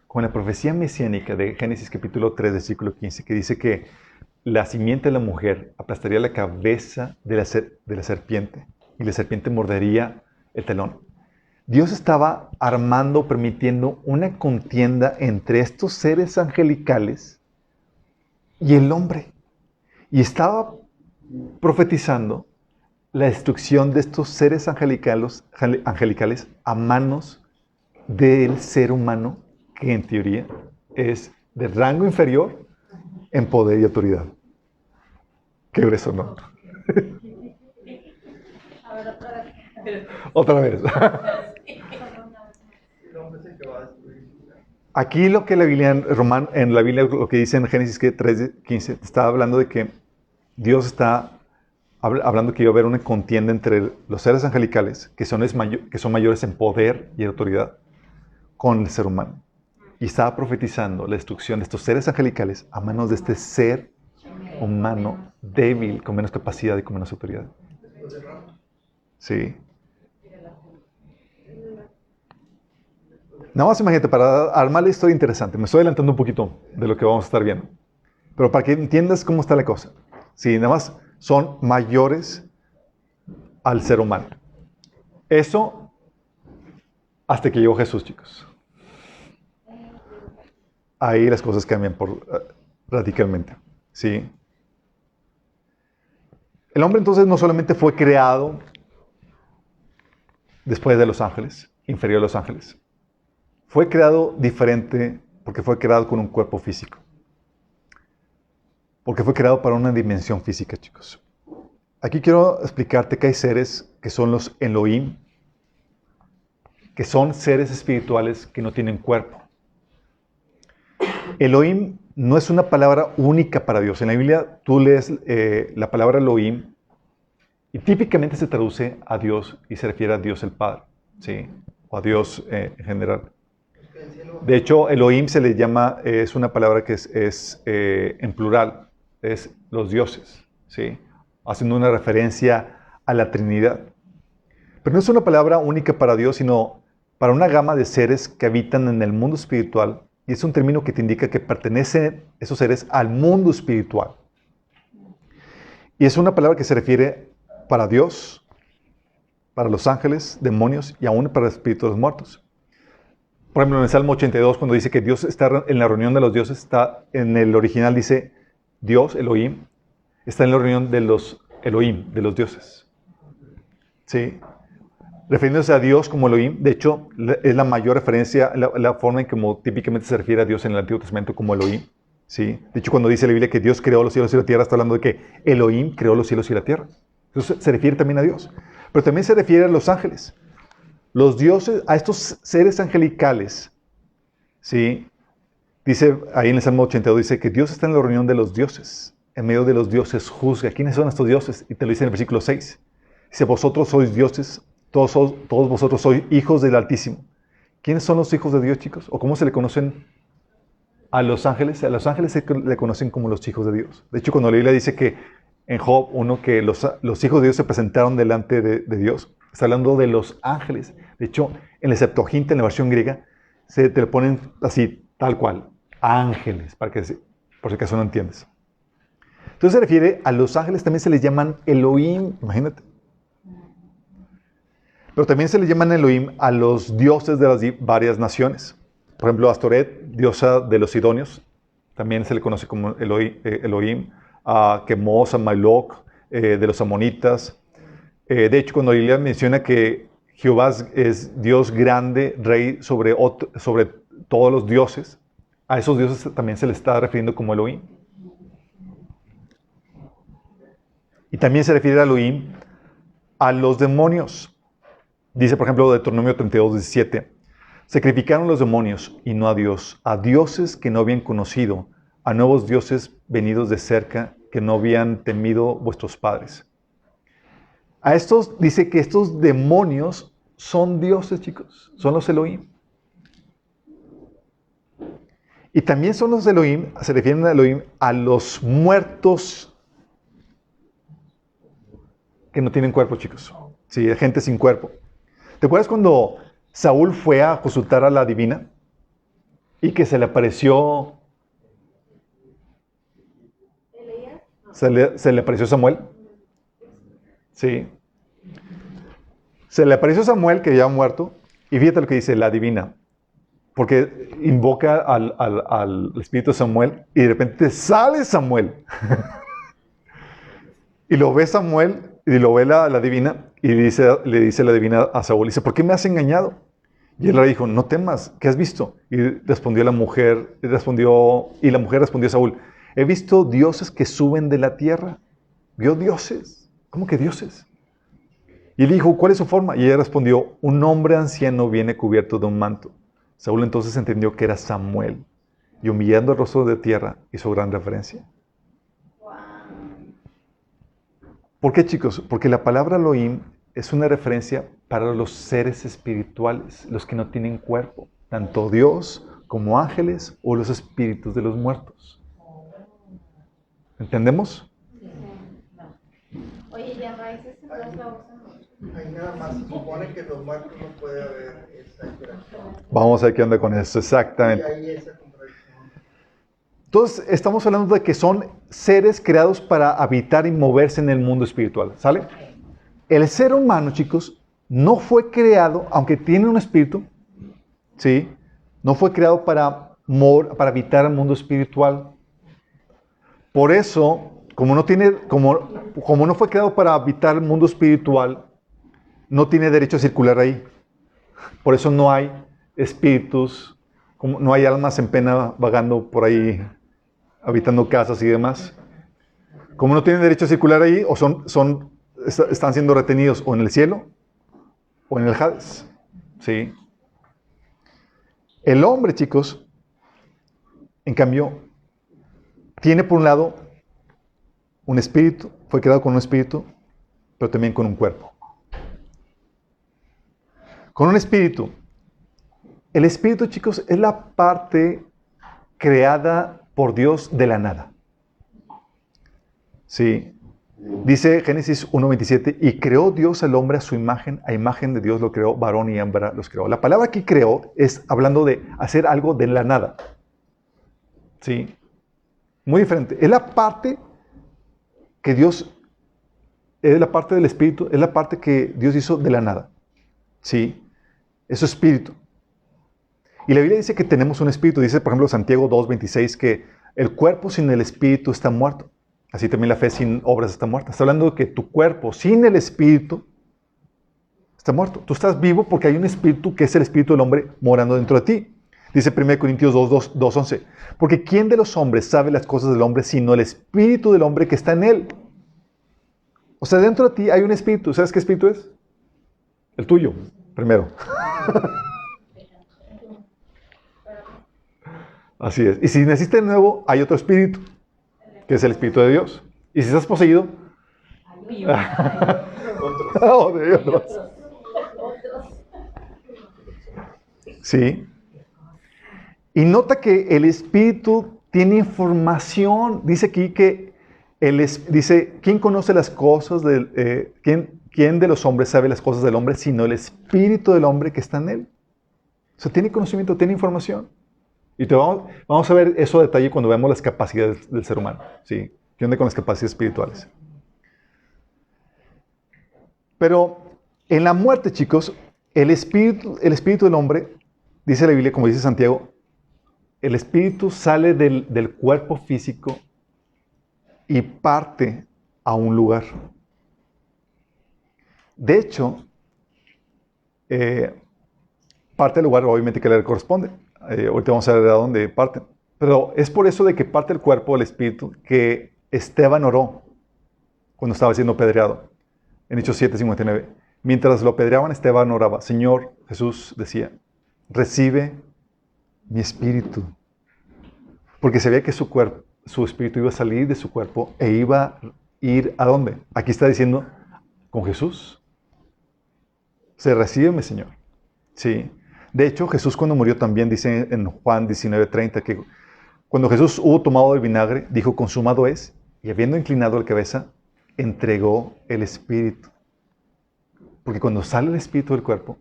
con la profecía mesiánica de Génesis capítulo 3, versículo 15, que dice que la simiente de la mujer aplastaría la cabeza de la serpiente y la serpiente mordería el talón. Dios estaba armando, permitiendo una contienda entre estos seres angelicales y el hombre. Y estaba profetizando la destrucción de estos seres angelicales a manos del ser humano, que en teoría es de rango inferior en poder y autoridad. Qué grueso, ¿no? A ver, otra vez. Otra vez. El hombre es el que va a destruir. Aquí lo que la Biblia en la Biblia lo que dice en Génesis 3:15 está hablando de que Dios está hablando que iba a haber una contienda entre los seres angelicales que son mayores en poder y autoridad con el ser humano. Y estaba profetizando la destrucción de estos seres angelicales a manos de este ser humano débil, con menos capacidad y con menos autoridad. Sí. Nada más imagínate, para armar la historia interesante, me estoy adelantando un poquito de lo que vamos a estar viendo, pero para que entiendas cómo está la cosa. Sí, nada más son mayores al ser humano. Eso hasta que llegó Jesús, chicos. Ahí las cosas cambian radicalmente. ¿Sí? El hombre entonces no solamente fue creado después de los ángeles, inferior a los ángeles. Fue creado diferente porque fue creado con un cuerpo físico. Porque fue creado para una dimensión física, chicos. Aquí quiero explicarte que hay seres que son los Elohim, que son seres espirituales que no tienen cuerpo. Elohim no es una palabra única para Dios. En la Biblia tú lees la palabra Elohim y típicamente se traduce a Dios y se refiere a Dios el Padre, ¿sí? O a Dios en general. De hecho, Elohim se le llama, es una palabra que es en plural, es los dioses, ¿sí? Haciendo una referencia a la Trinidad. Pero no es una palabra única para Dios, sino para una gama de seres que habitan en el mundo espiritual. Y es un término que te indica que pertenecen esos seres al mundo espiritual. Y es una palabra que se refiere para Dios, para los ángeles, demonios y aún para los espíritus de los muertos. Por ejemplo, en el Salmo 82, cuando dice que Dios está en la reunión de los dioses, está en el original dice Dios, Elohim, está en la reunión de los Elohim, de los dioses. ¿Sí? Refiriéndose a Dios como Elohim, de hecho, es la mayor referencia, la forma en que típicamente se refiere a Dios en el Antiguo Testamento como Elohim. ¿Sí? De hecho, cuando dice la Biblia que Dios creó los cielos y la tierra, está hablando de que Elohim creó los cielos y la tierra. Entonces se refiere también a Dios. Pero también se refiere a los ángeles. Los dioses, a estos seres angelicales, ¿sí? Dice ahí en el Salmo 82, dice que Dios está en la reunión de los dioses. En medio de los dioses juzga. ¿Quiénes son estos dioses? Y te lo dice en el versículo 6. Dice, vosotros sois dioses, todos vosotros sois hijos del Altísimo. ¿Quiénes son los hijos de Dios, chicos? ¿O cómo se le conocen a los ángeles? A los ángeles se le conocen como los hijos de Dios. De hecho, cuando la Biblia dice que en Job 1 que los hijos de Dios se presentaron delante de Dios, está hablando de los ángeles. De hecho, en la Septuaginta, en la versión griega, te lo ponen así, tal cual, ángeles, por si acaso no entiendes. Entonces se refiere a los ángeles, también se les llaman Elohim, imagínate. Pero también se les llaman Elohim a los dioses de las varias naciones. Por ejemplo, Astoret, diosa de los sidonios, también se le conoce como Elohim. A Quemos, a Moloch, de los amonitas. De hecho, cuando la Biblia menciona que Jehová es Dios grande, rey sobre todos los dioses, a esos dioses también se les está refiriendo como Elohim. Y también se refiere a Elohim a los demonios. Dice, por ejemplo, Deuteronomio 32:17, sacrificaron los demonios y no a Dios, a dioses que no habían conocido, a nuevos dioses venidos de cerca que no habían temido vuestros padres. A estos dice que estos demonios son dioses, chicos, son los Elohim. Y también son los Elohim, se refieren a Elohim a los muertos que no tienen cuerpo, chicos. Sí, gente sin cuerpo. ¿Te acuerdas cuando Saúl fue a consultar a la divina y que se le apareció se le apareció Samuel? Sí. Se le apareció Samuel, que ya ha muerto, y fíjate lo que dice la divina. Porque invoca al espíritu de Samuel y de repente sale Samuel. Y lo ve Samuel y lo ve la divina y le dice la divina a Saúl, dice, ¿por qué me has engañado? Y él le dijo, no temas, ¿qué has visto? Y respondió la mujer, y la mujer respondió a Saúl, he visto dioses que suben de la tierra. ¿Vio dioses? ¿Cómo que dioses? Y él dijo, ¿cuál es su forma? Y ella respondió, un hombre anciano viene cubierto de un manto. Saúl entonces entendió que era Samuel y humillando el rostro de tierra hizo gran reverencia. ¿Por qué, chicos? Porque la palabra Elohim es una referencia para los seres espirituales, los que no tienen cuerpo, tanto Dios como ángeles o los espíritus de los muertos. ¿Entendemos? Oye, y a raíces no la usan mucho. Ahí nada más se supone que los muertos no puede haber esa interacción. Vamos a ver qué onda con eso, Y exactamente. ahí esa contradicción. Entonces, estamos hablando de que son seres creados para habitar y moverse en el mundo espiritual, ¿sale? El ser humano, chicos, no fue creado, aunque tiene un espíritu, ¿sí? No fue creado para habitar el mundo espiritual. Por eso, como no fue creado para habitar el mundo espiritual, no tiene derecho a circular ahí. Por eso no hay espíritus, no hay almas en pena vagando por ahí, habitando casas y demás. Como no tienen derecho a circular ahí, o están siendo retenidos o en el cielo o en el Hades. ¿Sí? El hombre, chicos, en cambio, tiene por un lado un espíritu, fue creado con un espíritu, pero también con un cuerpo. Con un espíritu. El espíritu, chicos, es la parte creada por Dios de la nada. Sí. Dice Génesis 1:27, y creó Dios al hombre a su imagen, a imagen de Dios lo creó, varón y hembra los creó. La palabra que creó es hablando de hacer algo de la nada. Sí. Muy diferente. Es la parte que Dios, es la parte del espíritu, es la parte que Dios hizo de la nada. Sí. Es su espíritu. Y la Biblia dice que tenemos un espíritu. Dice, por ejemplo, Santiago 2:26, que el cuerpo sin el espíritu está muerto. Así también la fe sin obras está muerta. Está hablando de que tu cuerpo sin el espíritu está muerto. Tú estás vivo porque hay un espíritu que es el espíritu del hombre morando dentro de ti. Dice 1 Corintios 2:11. Porque ¿quién de los hombres sabe las cosas del hombre sino el espíritu del hombre que está en él? O sea, dentro de ti hay un espíritu. ¿Sabes qué espíritu es? El tuyo, primero. Así es. Y si naciste de nuevo, hay otro espíritu, que es el espíritu de Dios. Y si estás poseído, oh, de Dios. Sí. Y nota que el espíritu tiene información. Dice aquí que dice, ¿quién conoce las cosas del ¿quién de los hombres sabe las cosas del hombre sino el espíritu del hombre que está en él? O sea, tiene conocimiento, tiene información. Y vamos a ver eso a detalle cuando veamos las capacidades del ser humano. ¿Sí? ¿Qué onda con las capacidades espirituales? Pero en la muerte, chicos, el espíritu del hombre, dice la Biblia, como dice Santiago, el espíritu sale del cuerpo físico y parte a un lugar. De hecho, parte del lugar obviamente que le corresponde. Ahorita vamos a ver a dónde parte. Pero es por eso de que parte del cuerpo del espíritu que Esteban oró cuando estaba siendo apedreado. En Hechos 7:59. Mientras lo apedreaban, Esteban oraba. Señor, Jesús decía, recibe mi espíritu. Porque sabía que su espíritu iba a salir de su cuerpo e iba a ir ¿a dónde? Aquí está diciendo, con Jesús. Se recíbeme, Señor. Sí. De hecho, Jesús cuando murió también dice en Juan 19:30 que cuando Jesús hubo tomado el vinagre, dijo, consumado es, y habiendo inclinado la cabeza, entregó el espíritu. Porque cuando sale el espíritu del cuerpo,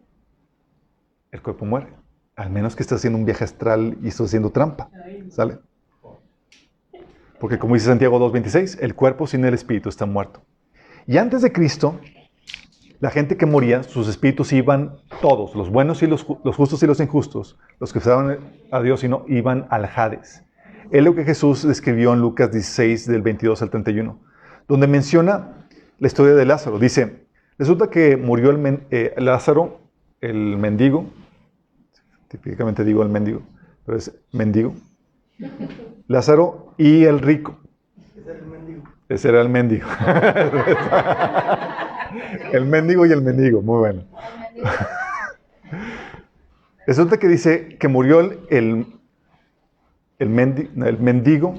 el cuerpo muere. Al menos que estés haciendo un viaje astral y estés haciendo trampa. ¿Sale? Porque como dice Santiago 2:26, el cuerpo sin el espíritu está muerto. Y antes de Cristo, la gente que moría, sus espíritus iban todos, los buenos y los justos y los injustos, los que estaban a Dios y no, iban al Hades. Es lo que Jesús describió en Lucas 16, del 22 al 31, donde menciona la historia de Lázaro. Dice, resulta que murió Lázaro, el mendigo, típicamente digo el mendigo, pero es mendigo, Lázaro y el rico. Ese era el mendigo. Ese era el mendigo. El mendigo y el mendigo, muy bueno. Resulta que dice que murió el mendigo.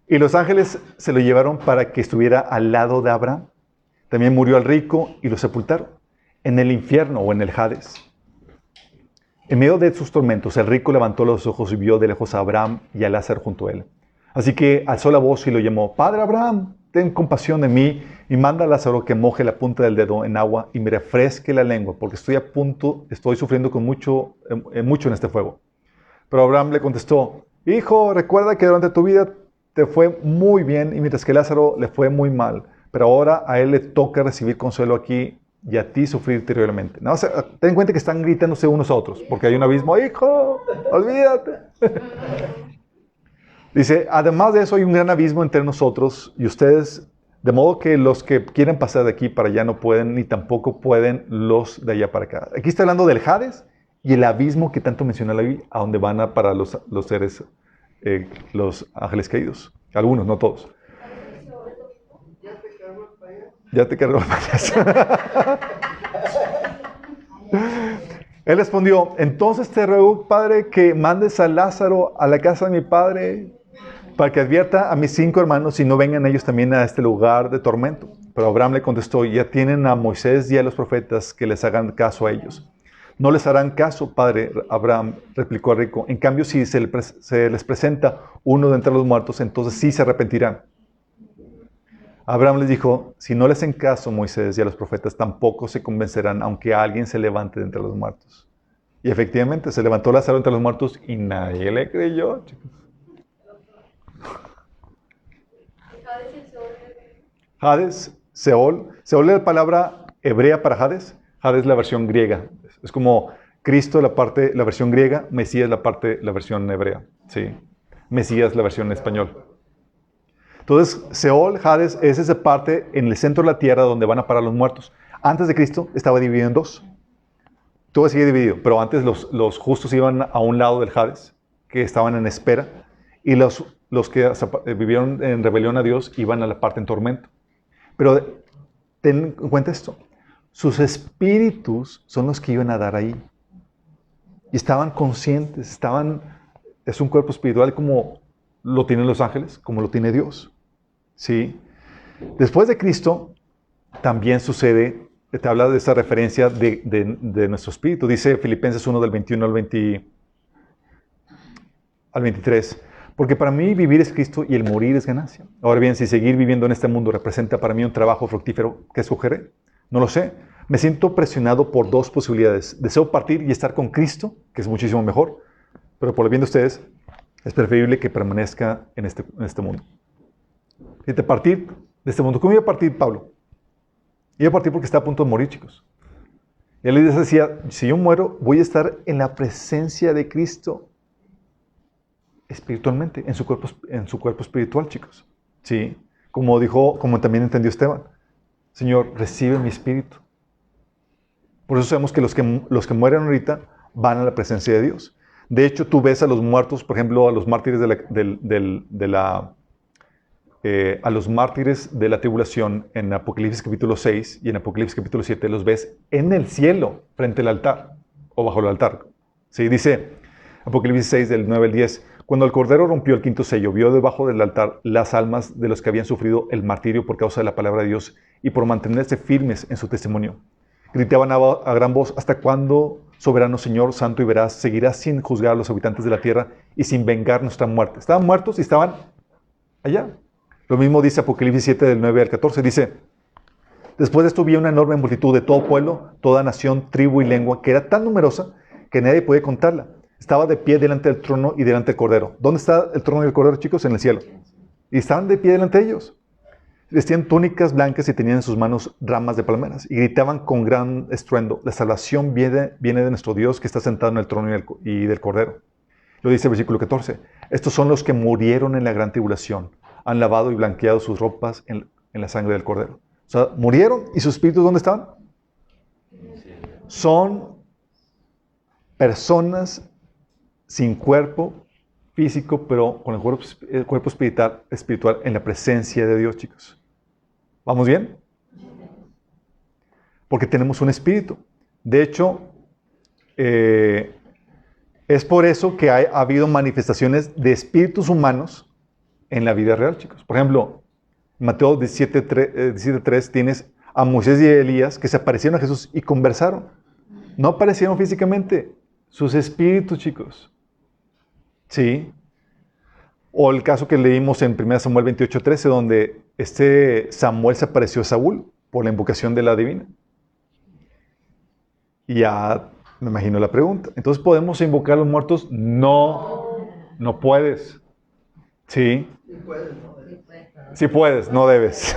Y los ángeles se lo llevaron para que estuviera al lado de Abraham. También murió el rico y lo sepultaron en el infierno o en el Hades. En medio de sus tormentos, el rico levantó los ojos y vio de lejos a Abraham y a Lázaro junto a él. Así que alzó la voz y lo llamó: Padre Abraham, ten compasión de mí y manda a Lázaro que moje la punta del dedo en agua y me refresque la lengua, porque estoy sufriendo con mucho en este fuego. Pero Abraham le contestó: Hijo, recuerda que durante tu vida te fue muy bien y mientras que Lázaro le fue muy mal. Pero ahora a él le toca recibir consuelo aquí y a ti sufrir terriblemente. No, o sea, ten en cuenta que están gritándose unos a otros, porque hay un abismo. Hijo, olvídate. Dice, además de eso hay un gran abismo entre nosotros y ustedes, de modo que los que quieren pasar de aquí para allá no pueden, ni tampoco pueden los de allá para acá. Aquí está hablando del Hades y el abismo que tanto menciona la Biblia, a donde van a parar los seres, los ángeles caídos. Algunos, no todos. Ya te cargó el payaso. Él respondió: entonces te ruego, Padre, que mandes a Lázaro a la casa de mi padre para que advierta a mis 5 hermanos y no vengan ellos también a este lugar de tormento. Pero Abraham le contestó: ya tienen a Moisés y a los profetas, que les hagan caso a ellos. No les harán caso, padre Abraham, replicó el rico. En cambio, si se les presenta uno de entre los muertos, entonces sí se arrepentirán. Abraham les dijo: si no les hacen caso Moisés y a los profetas, tampoco se convencerán, aunque alguien se levante de entre los muertos. Y efectivamente, se levantó Lázaro entre los muertos y nadie le creyó, chicos. Hades, Seol. Seol es la palabra hebrea para Hades. Hades es la versión griega. Es como Cristo, la versión griega, Mesías, la versión hebrea. Sí. Mesías, la versión en español. Entonces, Seol, Hades, es esa parte en el centro de la tierra donde van a parar los muertos. Antes de Cristo estaba dividido en 2. Todo sigue dividido, pero antes los justos iban a un lado del Hades, que estaban en espera, y los que vivieron en rebelión a Dios iban a la parte en tormento. Pero ten en cuenta esto: sus espíritus son los que iban a dar ahí. Y estaban conscientes, es un cuerpo espiritual como lo tienen los ángeles, como lo tiene Dios. ¿Sí? Después de Cristo, también sucede, te habla de esa referencia de nuestro espíritu. Dice Filipenses 1 del 21 al 23. Porque para mí vivir es Cristo y el morir es ganancia. Ahora bien, si seguir viviendo en este mundo representa para mí un trabajo fructífero, ¿qué escogeré? No lo sé. Me siento presionado por 2 posibilidades. Deseo partir y estar con Cristo, que es muchísimo mejor, pero por el bien de ustedes, es preferible que permanezca en este mundo. Fíjate, partir de este mundo. ¿Cómo iba a partir Pablo? Iba a partir porque está a punto de morir, chicos. Y él les decía: si yo muero, voy a estar en la presencia de Cristo espiritualmente, en su cuerpo espiritual, chicos. ¿Sí? Como también entendió Esteban: Señor, recibe mi espíritu. Por eso sabemos que los que mueren ahorita van a la presencia de Dios. De hecho, tú ves a los muertos, por ejemplo, a los mártires a los mártires de la tribulación en Apocalipsis capítulo 6 y en Apocalipsis capítulo 7, los ves en el cielo, frente al altar, o bajo el altar. ¿Sí? Dice Apocalipsis 6, del 9 al 10, cuando el Cordero rompió el 5º sello, vio debajo del altar las almas de los que habían sufrido el martirio por causa de la palabra de Dios y por mantenerse firmes en su testimonio. Gritaban a gran voz: ¿hasta cuándo, soberano Señor, santo y veraz, seguirás sin juzgar a los habitantes de la tierra y sin vengar nuestra muerte? Estaban muertos y estaban allá. Lo mismo dice Apocalipsis 7, del 9 al 14. Dice: después de esto vi una enorme multitud de todo pueblo, toda nación, tribu y lengua, que era tan numerosa que nadie podía contarla. Estaba de pie delante del trono y delante del Cordero. ¿Dónde está el trono y el Cordero, chicos? En el cielo. Y estaban de pie delante de ellos. Vestían túnicas blancas y tenían en sus manos ramas de palmeras. Y gritaban con gran estruendo: la salvación viene de nuestro Dios, que está sentado en el trono y del Cordero. Lo dice el versículo 14. Estos son los que murieron en la gran tribulación. Han lavado y blanqueado sus ropas en la sangre del Cordero. O sea, murieron, ¿y sus espíritus dónde estaban? Son personas sin cuerpo físico, pero con el cuerpo espiritual en la presencia de Dios, chicos. ¿Vamos bien? porque tenemos un espíritu. De hecho, es por eso que ha habido manifestaciones de espíritus humanos en la vida real, chicos. Por ejemplo, en Mateo 17:3 tienes a Moisés y a Elías que se aparecieron a Jesús y conversaron. No aparecieron físicamente, sus espíritus, chicos. ¿Sí? O el caso que leímos en 1 Samuel 28:13, donde Samuel se apareció a Saúl por la invocación de la divina. Y ya me imagino la pregunta. Entonces, ¿podemos invocar a los muertos? No, no puedes. ¿Sí? Sí puedes, ¿no? Sí puedes, no debes.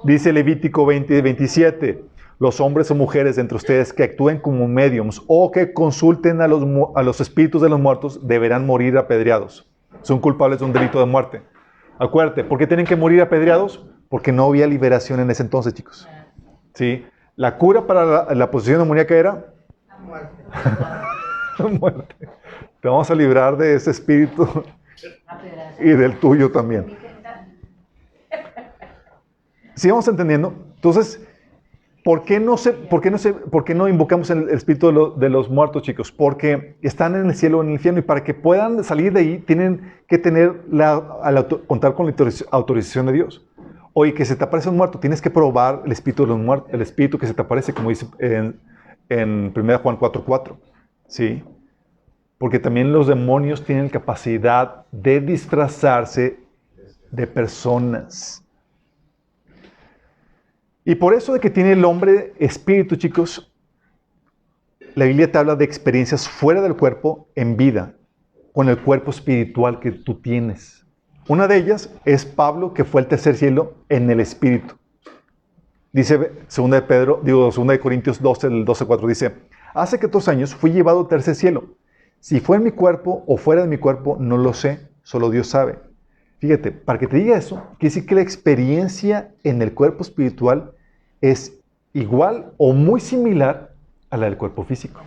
Dice Levítico 20:27. Los hombres o mujeres de entre ustedes que actúen como médiums o que consulten a los espíritus de los muertos deberán morir apedreados. Son culpables de un delito de muerte. Acuérdate, ¿por qué tienen que morir apedreados? Porque no había liberación en ese entonces, chicos. ¿Sí? La cura para la posesión demoníaca era muerte. Te vamos a librar de ese espíritu y del tuyo también. ¿Sí vamos entendiendo? Entonces, ¿por qué no invocamos el espíritu de los muertos, chicos? Porque están en el cielo o en el infierno y para que puedan salir de ahí tienen que tener contar con la autorización de Dios. Oye, que se te aparece un muerto, tienes que probar el espíritu de los muertos, el espíritu que se te aparece, como dice en 1 Juan 4:4. ¿Sí? Porque también los demonios tienen capacidad de disfrazarse de personas. Y por eso de que tiene el hombre espíritu, chicos, la Biblia te habla de experiencias fuera del cuerpo en vida, con el cuerpo espiritual que tú tienes. Una de ellas es Pablo, que fue al tercer cielo en el espíritu. Dice 2 de Corintios 12, del 12:4, dice, hace 14 años fui llevado al tercer cielo. Si fue en mi cuerpo o fuera de mi cuerpo, no lo sé, solo Dios sabe. Fíjate, para que te diga eso, quiere decir que la experiencia en el cuerpo espiritual es igual o muy similar a la del cuerpo físico.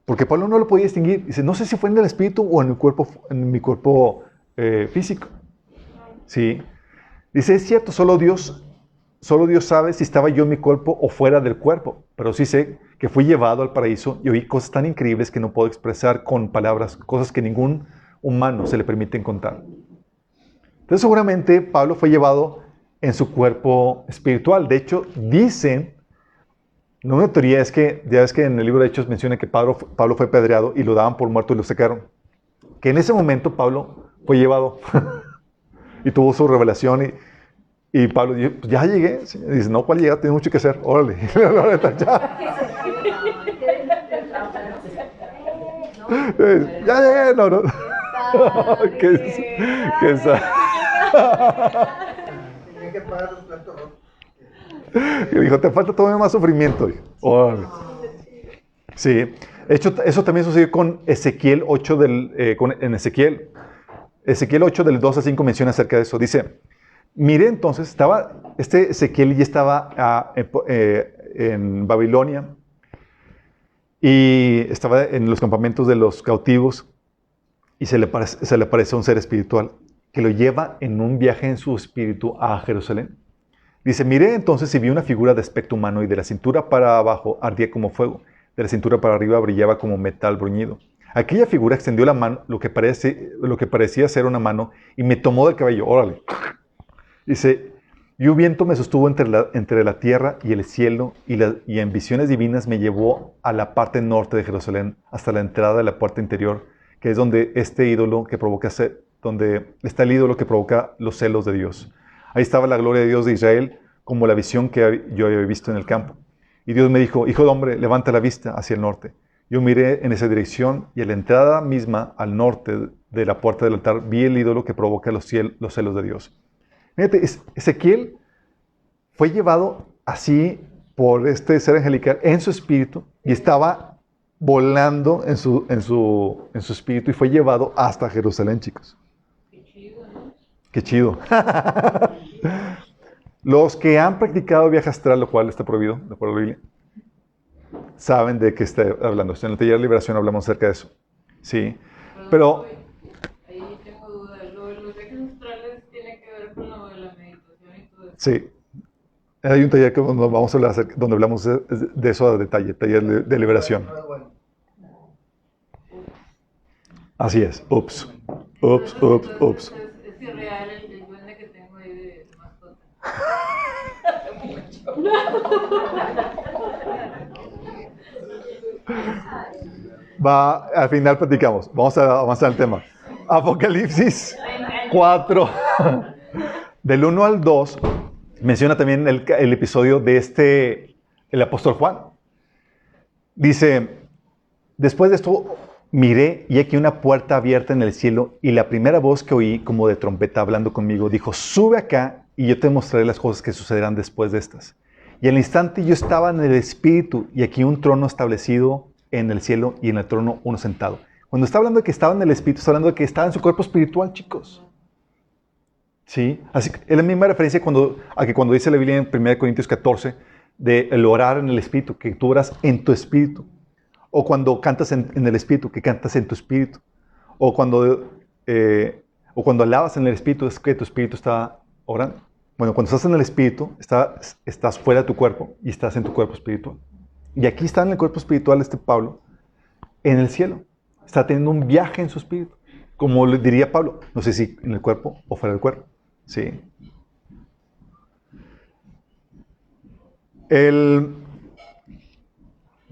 Porque Pablo no lo podía distinguir. Dice, no sé si fue en el espíritu o en mi cuerpo físico. ¿Sí? Dice, es cierto, solo Dios sabe si estaba yo en mi cuerpo o fuera del cuerpo. Pero sí sé que fui llevado al paraíso y oí cosas tan increíbles que no puedo expresar con palabras, cosas que ningún humano se le permiten contar. Entonces seguramente Pablo fue llevado en su cuerpo espiritual. De hecho, dicen, una teoría es que, ya ves que en el libro de Hechos menciona que Pablo fue apedreado y lo daban por muerto y lo sacaron. Que en ese momento Pablo fue llevado y tuvo su revelación y Pablo dijo, pues ya llegué. Y dice, no, ¿cuál llega? Tiene mucho que hacer. Órale. Ya llegué. No. ¿Qué Tenía que pagar los platos rotos. Y dijo, te falta todavía más sufrimiento. Órale. Sí. De hecho, eso también sucedió con Ezequiel 8 en Ezequiel 8 del 2 al 5 menciona acerca de eso. Dice, miré entonces, Ezequiel ya estaba en Babilonia y estaba en los campamentos de los cautivos y se le aparece un ser espiritual que lo lleva en un viaje en su espíritu a Jerusalén. Dice, miré entonces y vi una figura de aspecto humano y de la cintura para abajo ardía como fuego, de la cintura para arriba brillaba como metal bruñido. Aquella figura extendió la mano, lo que parecía ser una mano, y me tomó del cabello. Órale. Dice, y un viento me sostuvo entre la tierra y el cielo, y en visiones divinas me llevó a la parte norte de Jerusalén, hasta la entrada de la puerta interior, que es donde donde está el ídolo que provoca los celos de Dios. Ahí estaba la gloria de Dios de Israel, como la visión que yo había visto en el campo. Y Dios me dijo, hijo de hombre, levanta la vista hacia el norte. Yo miré en esa dirección y a la entrada misma, al norte de la puerta del altar, vi el ídolo que provoca los celos de Dios. Fíjate, Ezequiel fue llevado así por este ser angelical en su espíritu y estaba volando en su espíritu y fue llevado hasta Jerusalén, chicos. Qué chido, ¿no? Qué chido. Los que han practicado viaje astral, lo cual está prohibido, de acuerdo a la Biblia, saben de qué está hablando. En el taller de liberación hablamos acerca de eso. Sí. Pero ahí tengo dudas. Lo de los viajes astrales tiene que ver con lo de la meditación y todo eso. sí. Hay un taller que vamos a hablar donde hablamos de eso a detalle, taller de liberación. No es bueno. Así es. Ups. Ups, ups, ups. Es irreal el duende que tengo ahí de mascota. Al final platicamos. Vamos a avanzar el tema. Apocalipsis 4, del 1 al 2, menciona también el episodio de el apóstol Juan. Dice, después de esto miré y aquí una puerta abierta en el cielo y la primera voz que oí como de trompeta hablando conmigo dijo, sube acá y yo te mostraré las cosas que sucederán después de estas. Y al instante yo estaba en el Espíritu y aquí un trono establecido en el cielo y en el trono uno sentado. Cuando está hablando de que estaba en el Espíritu, está hablando de que estaba en su cuerpo espiritual, chicos. ¿Sí? Así que es la misma referencia a que cuando dice la Biblia en 1 Corintios 14 de el orar en el Espíritu, que tú oras en tu Espíritu. O cuando cantas en el Espíritu, que cantas en tu Espíritu. O cuando alabas en el Espíritu, es que tu Espíritu está orando. Bueno, cuando estás en el Espíritu, estás fuera de tu cuerpo y estás en tu cuerpo espiritual. Y aquí está en el cuerpo espiritual Pablo, en el cielo. Está teniendo un viaje en su espíritu. Como le diría Pablo, no sé si en el cuerpo o fuera del cuerpo. Sí.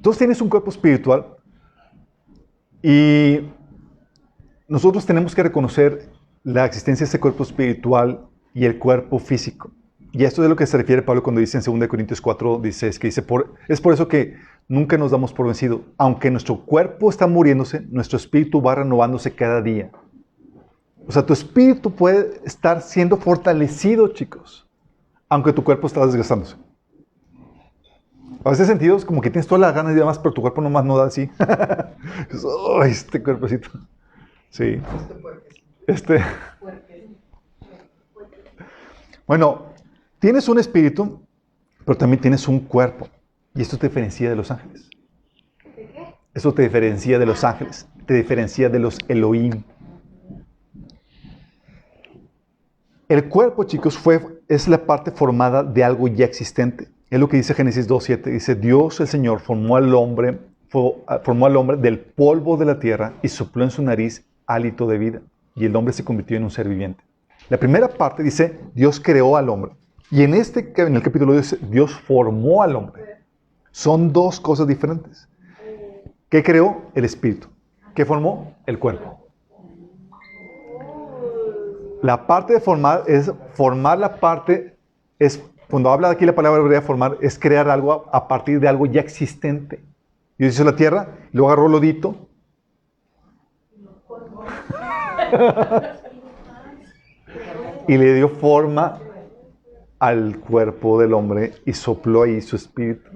Tú tienes un cuerpo espiritual y nosotros tenemos que reconocer la existencia de ese cuerpo espiritual y el cuerpo físico. Y esto es a lo que se refiere Pablo cuando dice en 2 Corintios 4, 16, que dice, es por eso que nunca nos damos por vencido. Aunque nuestro cuerpo está muriéndose, nuestro espíritu va renovándose cada día. O sea, tu espíritu puede estar siendo fortalecido, chicos, aunque tu cuerpo está desgastándose. A veces sentido es como que tienes todas las ganas y demás, pero tu cuerpo nomás no da así. ¡Oh, este cuerpecito! Sí. Bueno, tienes un espíritu, pero también tienes un cuerpo. Y esto te diferencia de los ángeles. ¿De qué? Eso te diferencia de los ángeles. Te diferencia de los Elohim. El cuerpo, chicos, es la parte formada de algo ya existente. Es lo que dice Génesis 2:7. Dice, Dios el Señor formó al hombre del polvo de la tierra y sopló en su nariz hálito de vida. Y el hombre se convirtió en un ser viviente. La primera parte dice, Dios creó al hombre. Y en el capítulo dice, Dios formó al hombre. Son dos cosas diferentes. ¿Qué creó? El espíritu. ¿Qué formó? El cuerpo. La parte de formar cuando habla aquí la palabra hebrea formar, es crear algo a partir de algo ya existente. Dios hizo la tierra, luego agarró lodito. Y le dio forma al cuerpo del hombre y sopló ahí su espíritu.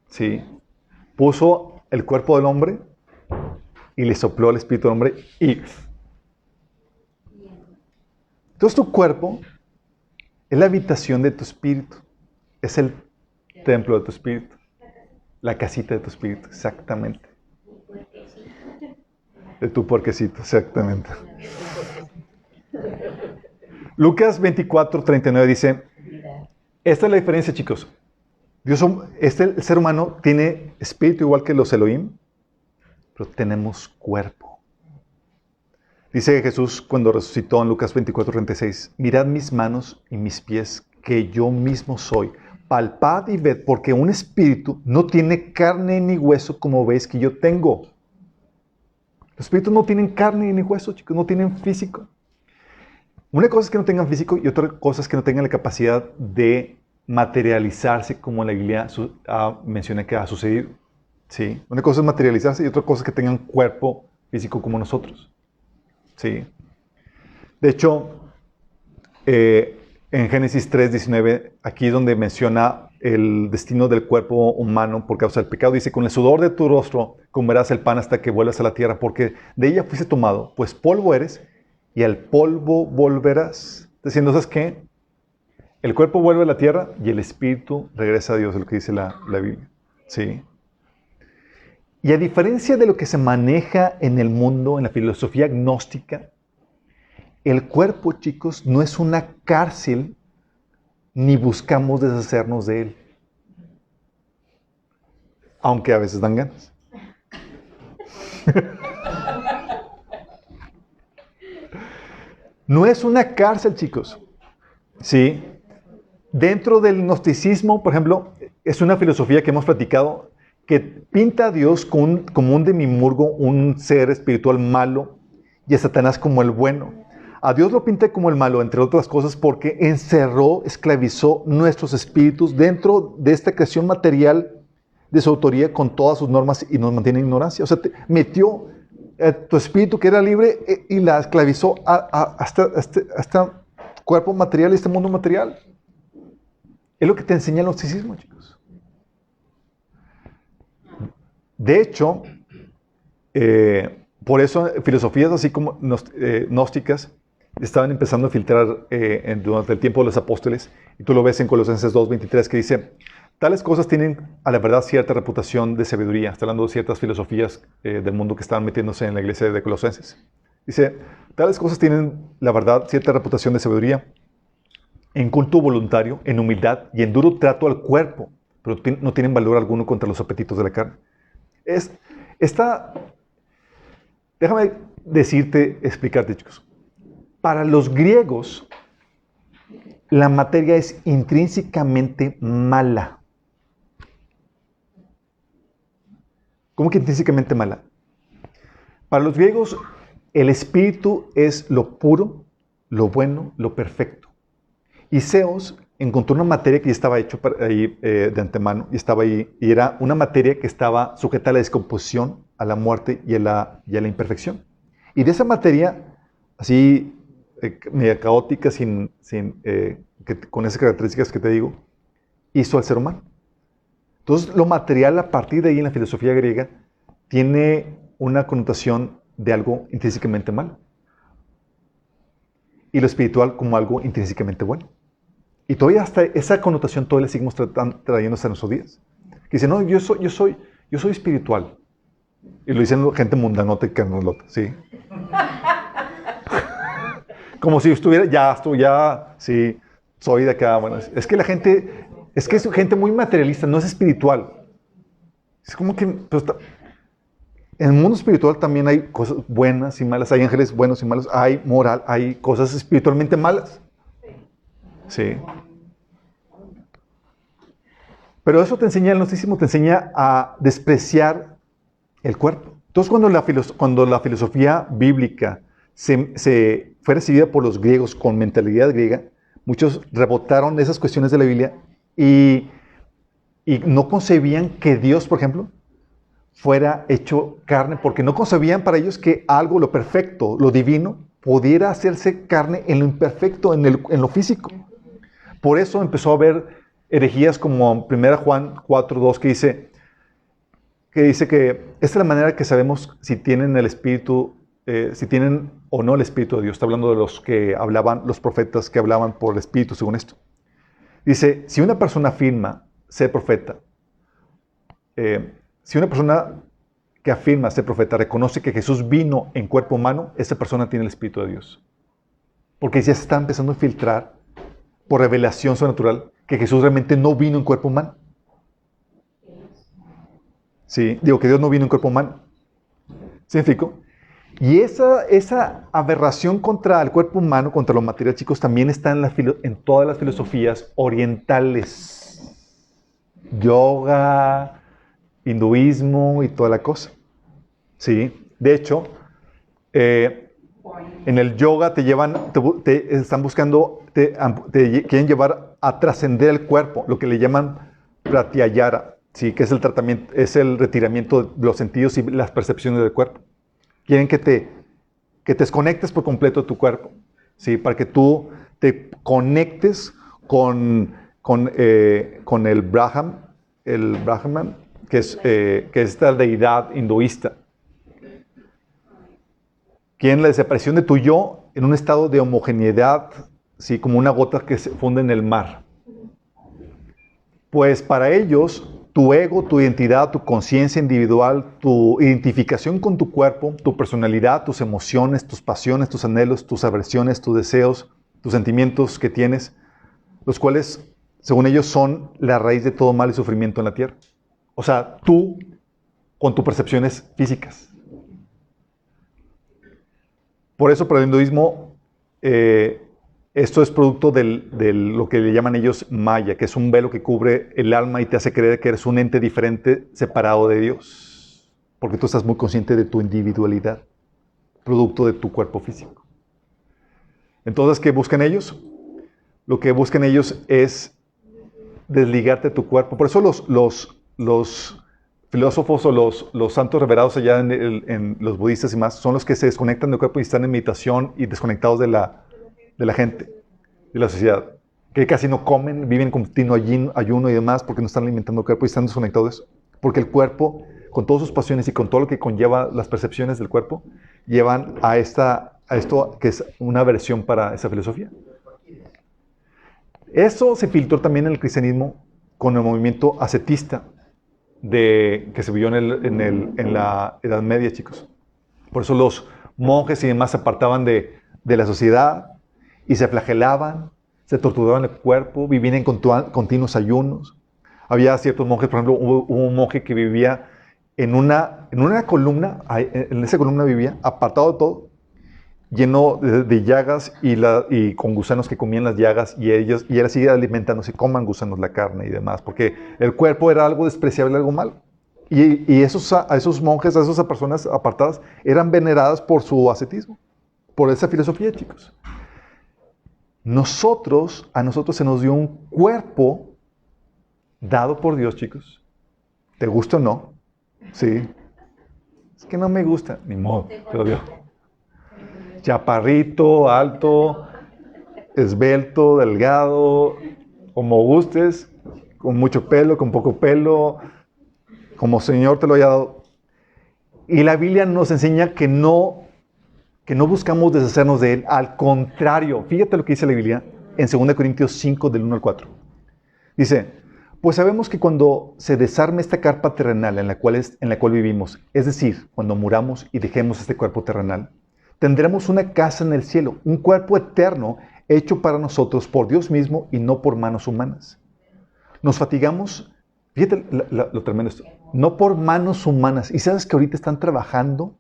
¿Sí? Puso el cuerpo del hombre y le sopló el espíritu del hombre y... Entonces tu cuerpo es la habitación de tu espíritu. Es el templo de tu espíritu. La casita de tu espíritu, exactamente. De tu puerquecito, exactamente. Lucas 24:39 dice, esta es la diferencia, chicos. El ser humano tiene espíritu igual que los Elohim, pero tenemos cuerpo. Dice Jesús cuando resucitó en Lucas 24:36, mirad mis manos y mis pies, que yo mismo soy. Palpad y ved, porque un espíritu no tiene carne ni hueso como veis que yo tengo. Los espíritus no tienen carne ni hueso, chicos, no tienen físico. Una cosa es que no tengan físico y otra cosa es que no tengan la capacidad de materializarse como en la Biblia menciona que ha sucedido. ¿Sí? Una cosa es materializarse y otra cosa es que tengan cuerpo físico como nosotros. ¿Sí? De hecho, en Génesis 3:19, aquí es donde menciona el destino del cuerpo humano por causa del pecado. Dice, con el sudor de tu rostro comerás el pan hasta que vuelvas a la tierra, porque de ella fuiste tomado, pues polvo eres y al polvo volverás. Diciendo, ¿sabes qué? El cuerpo vuelve a la tierra y el espíritu regresa a Dios, es lo que dice la Biblia. ¿Sí? Y a diferencia de lo que se maneja en el mundo, en la filosofía gnóstica, el cuerpo, chicos, no es una cárcel ni buscamos deshacernos de Él. Aunque a veces dan ganas. No es una cárcel, chicos. ¿Sí? Dentro del gnosticismo, por ejemplo, es una filosofía que hemos platicado que pinta a Dios como un demimurgo, un ser espiritual malo, y a Satanás como el bueno. A Dios lo pinta como el malo, entre otras cosas, porque encerró, esclavizó nuestros espíritus dentro de esta creación material de su autoría con todas sus normas y nos mantiene en ignorancia. O sea, te metió tu espíritu que era libre y la esclavizó a este cuerpo material y este mundo material. Es lo que te enseña el gnosticismo, chicos. De hecho, por eso filosofías así como gnósticas estaban empezando a filtrar durante el tiempo de los apóstoles, y tú lo ves en Colosenses 2:23 que dice: tales cosas tienen a la verdad cierta reputación de sabiduría. Está hablando de ciertas filosofías del mundo que estaban metiéndose en la iglesia de Colosenses. Dice: tales cosas tienen la verdad cierta reputación de sabiduría, en culto voluntario, en humildad y en duro trato al cuerpo, pero no tienen valor alguno contra los apetitos de la carne. Déjame explicarte, chicos. Para los griegos, la materia es intrínsecamente mala. ¿Cómo que intrínsecamente mala? Para los griegos, el espíritu es lo puro, lo bueno, lo perfecto. Y Zeus encontró una materia que ya estaba hecho ahí de antemano, y estaba ahí, y era una materia que estaba sujeta a la descomposición, a la muerte y a la imperfección. Y de esa materia, así media caótica, con esas características que te digo, hizo al ser humano. Entonces, lo material a partir de ahí en la filosofía griega tiene una connotación de algo intrínsecamente malo. Y lo espiritual como algo intrínsecamente bueno. Y todavía hasta esa connotación todavía la seguimos trayendo hasta nuestros días. Que dicen: no, yo soy espiritual. Y lo dicen gente mundanota y carnolota, ¿sí? Como si estuviera, sí, soy de acá. Bueno, es que es gente muy materialista, no es espiritual. Es como que, pues, en el mundo espiritual también hay cosas buenas y malas, hay ángeles buenos y malos, hay moral, hay cosas espiritualmente malas. Sí. Pero eso te enseña, el gnosticismo te enseña a despreciar el cuerpo. Entonces, cuando la filosofía bíblica se fue recibida por los griegos con mentalidad griega, muchos rebotaron esas cuestiones de la Biblia y no concebían que Dios, por ejemplo, fuera hecho carne, porque no concebían para ellos que algo, lo perfecto, lo divino, pudiera hacerse carne en lo imperfecto, en lo físico. Por eso empezó a haber herejías como 1 Juan 4:2 que dice que esta es la manera que sabemos si tienen el Espíritu, si tienen o no el Espíritu de Dios. Está hablando de los profetas que hablaban por el Espíritu, según esto. Dice: si una persona afirma ser profeta, si una persona que afirma ser profeta reconoce que Jesús vino en cuerpo humano, esa persona tiene el Espíritu de Dios. Porque ya se está empezando a filtrar por revelación sobrenatural que Jesús realmente no vino en cuerpo humano. Sí, digo que Dios no vino en cuerpo humano. ¿Sí me explico? Y esa aberración contra el cuerpo humano, contra lo material, chicos, también está en todas las filosofías orientales. Yoga, hinduismo y toda la cosa. Sí, de hecho, en el yoga te están buscando, te quieren llevar a trascender el cuerpo, lo que le llaman pratyayara, sí, que es el tratamiento, es el retiramiento de los sentidos y las percepciones del cuerpo. Quieren que te desconectes por completo de tu cuerpo, sí, para que tú te conectes con el Brahman, que es esta deidad hinduista. Quieren la desaparición de tu yo en un estado de homogeneidad, ¿sí? Como una gota que se funde en el mar. Pues para ellos, tu ego, tu identidad, tu conciencia individual, tu identificación con tu cuerpo, tu personalidad, tus emociones, tus pasiones, tus anhelos, tus aversiones, tus deseos, tus sentimientos que tienes, los cuales, según ellos, son la raíz de todo mal y sufrimiento en la tierra. O sea, tú, con tus percepciones físicas. Por eso, para el hinduismo, esto es producto de lo que le llaman ellos maya, que es un velo que cubre el alma y te hace creer que eres un ente diferente, separado de Dios. Porque tú estás muy consciente de tu individualidad, producto de tu cuerpo físico. Entonces, ¿qué buscan ellos? Lo que buscan ellos es desligarte de tu cuerpo. Por eso los filósofos o los santos revelados allá en los budistas y más son los que se desconectan del cuerpo y están en meditación y desconectados de la gente, de la sociedad. Que casi no comen, viven en continuo ayuno y demás porque no están alimentando el cuerpo y están desconectados de eso. Porque el cuerpo, con todas sus pasiones y con todo lo que conlleva las percepciones del cuerpo, llevan a esto que es una versión para esa filosofía. Eso se filtró también en el cristianismo con el movimiento ascetista que se vivió en la Edad Media, chicos. Por eso los monjes y demás se apartaban de la sociedad y se flagelaban, se torturaban el cuerpo, vivían en continuos ayunos. Había ciertos monjes, por ejemplo, hubo un monje que vivía en una columna, en esa columna vivía, apartado de todo, lleno de llagas y con gusanos que comían las llagas y él seguía alimentándose, coman gusanos la carne y demás, porque el cuerpo era algo despreciable, algo malo. Y a esos monjes, a esas personas apartadas, eran veneradas por su ascetismo, por esa filosofía, chicos. A nosotros se nos dio un cuerpo dado por Dios, chicos. ¿Te gusta o no? Sí. Es que no me gusta. Ni modo, te lo dio. Chaparrito, alto, esbelto, delgado, como gustes, con mucho pelo, con poco pelo, como Señor te lo haya dado. Y la Biblia nos enseña que no buscamos deshacernos de Él. Al contrario, fíjate lo que dice la Biblia en 2 Corintios 5, del 1 al 4. Dice, pues sabemos que cuando se desarme esta carpa terrenal en la cual vivimos, es decir, cuando muramos y dejemos este cuerpo terrenal, tendremos una casa en el cielo, un cuerpo eterno hecho para nosotros por Dios mismo y no por manos humanas. Nos fatigamos, fíjate lo tremendo esto, no por manos humanas. Y sabes que ahorita están trabajando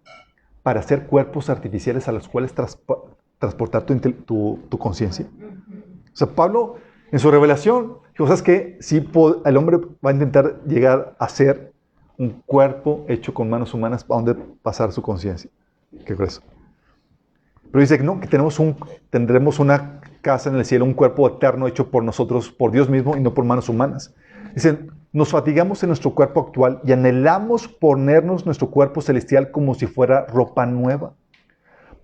para hacer cuerpos artificiales a los cuales transportar tu conciencia. O sea, Pablo, en su revelación, dijo, ¿sabes qué? Sí, el hombre va a intentar llegar a ser un cuerpo hecho con manos humanas para donde pasar su conciencia. ¿Qué crees? Pero dice que no, que tendremos una casa en el cielo, un cuerpo eterno hecho por nosotros, por Dios mismo y no por manos humanas. Dicen, nos fatigamos en nuestro cuerpo actual y anhelamos ponernos nuestro cuerpo celestial como si fuera ropa nueva.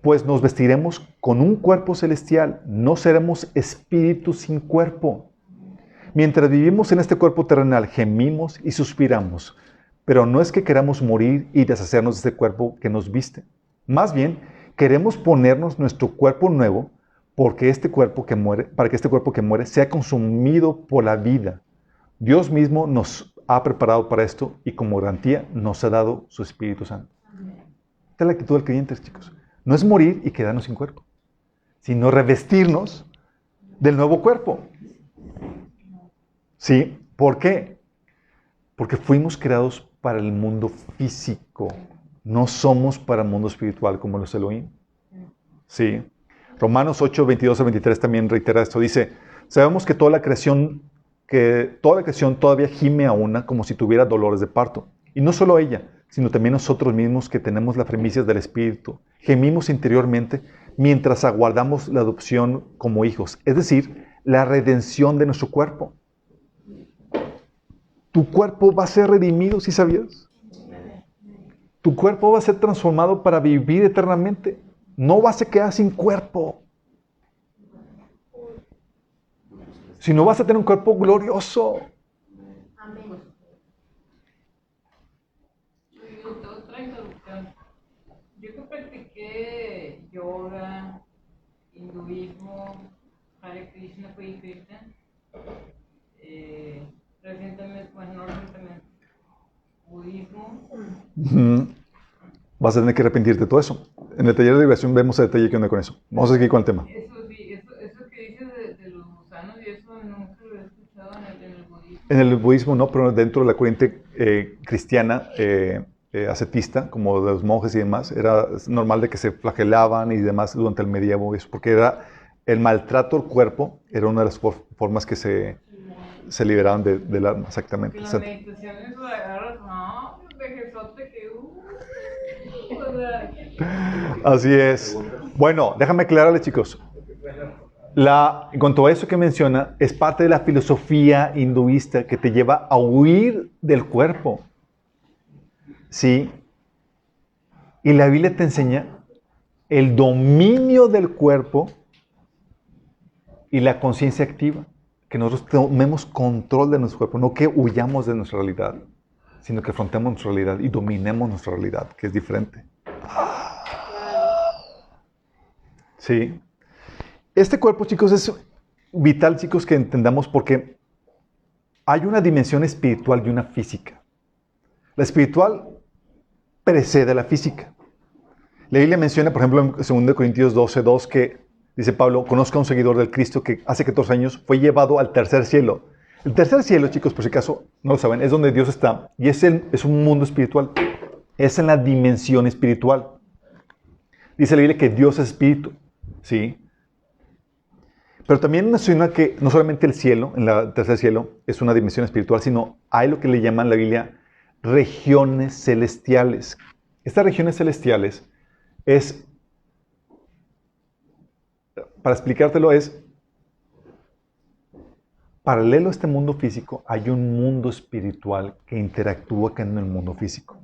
Pues nos vestiremos con un cuerpo celestial, no seremos espíritus sin cuerpo. Mientras vivimos en este cuerpo terrenal, gemimos y suspiramos, pero no es que queramos morir y deshacernos de este cuerpo que nos viste. Más bien, queremos ponernos nuestro cuerpo nuevo para que este cuerpo que muere sea consumido por la vida. Dios mismo nos ha preparado para esto y como garantía nos ha dado su Espíritu Santo. Esta es la actitud del creyente, chicos. No es morir y quedarnos sin cuerpo, sino revestirnos del nuevo cuerpo. ¿Sí? ¿Por qué? Porque fuimos creados para el mundo físico. No somos para el mundo espiritual como los Elohim. ¿Sí? Romanos 8, 22 a 23 también reitera esto. Dice, sabemos que toda la creación todavía gime a una como si tuviera dolores de parto. Y no solo ella, sino también nosotros mismos que tenemos las primicias del Espíritu. Gemimos interiormente mientras aguardamos la adopción como hijos, es decir, la redención de nuestro cuerpo. Tu cuerpo va a ser redimido, ¿sí sabías? Tu cuerpo va a ser transformado para vivir eternamente. No vas a quedar sin cuerpo. Sino vas a tener un cuerpo glorioso. Amén. Otra introducción. Yo que practiqué yoga, hinduismo, Hare Krishna, fui Krishna, recientemente, bueno, no recientemente, budismo. Vas a tener que arrepentirte de todo eso. En el taller de liberación vemos a detalle qué onda con eso. Vamos a seguir con el tema. Eso sí, eso que dices de de los gusanos y eso nunca lo he escuchado en el budismo. En el budismo no, pero dentro de la corriente cristiana ascetista, como de los monjes y demás, era normal de que se flagelaban y demás durante el medievo, eso, porque era el maltrato al cuerpo, era una de las formas que se liberaban del alma, exactamente. Que la meditación eso de agarras, no, vejezote que o sea, Así es. Bueno, déjame aclararle, chicos. En cuanto a eso que menciona, es parte de la filosofía hinduista que te lleva a huir del cuerpo. ¿Sí? Y la Biblia te enseña el dominio del cuerpo y la conciencia activa. Que nosotros tomemos control de nuestro cuerpo, no que huyamos de nuestra realidad, sino que afrontemos nuestra realidad y dominemos nuestra realidad, que es diferente. ¿Sí? Este cuerpo, chicos, es vital, chicos, que entendamos porque hay una dimensión espiritual y una física. La espiritual precede a la física. La Biblia menciona, por ejemplo, en 2 Corintios 12:2, que dice Pablo, conozca a un seguidor del Cristo que hace 14 años fue llevado al tercer cielo. El tercer cielo, chicos, por si acaso no lo saben, es donde Dios está y es un mundo espiritual. Es en la dimensión espiritual. Dice la Biblia que Dios es espíritu, ¿sí? Pero también menciona que no solamente el cielo, en el tercer cielo, es una dimensión espiritual, sino hay lo que le llaman en la Biblia regiones celestiales. Estas regiones celestiales es, para explicártelo, es paralelo a este mundo físico, hay un mundo espiritual que interactúa con el mundo físico.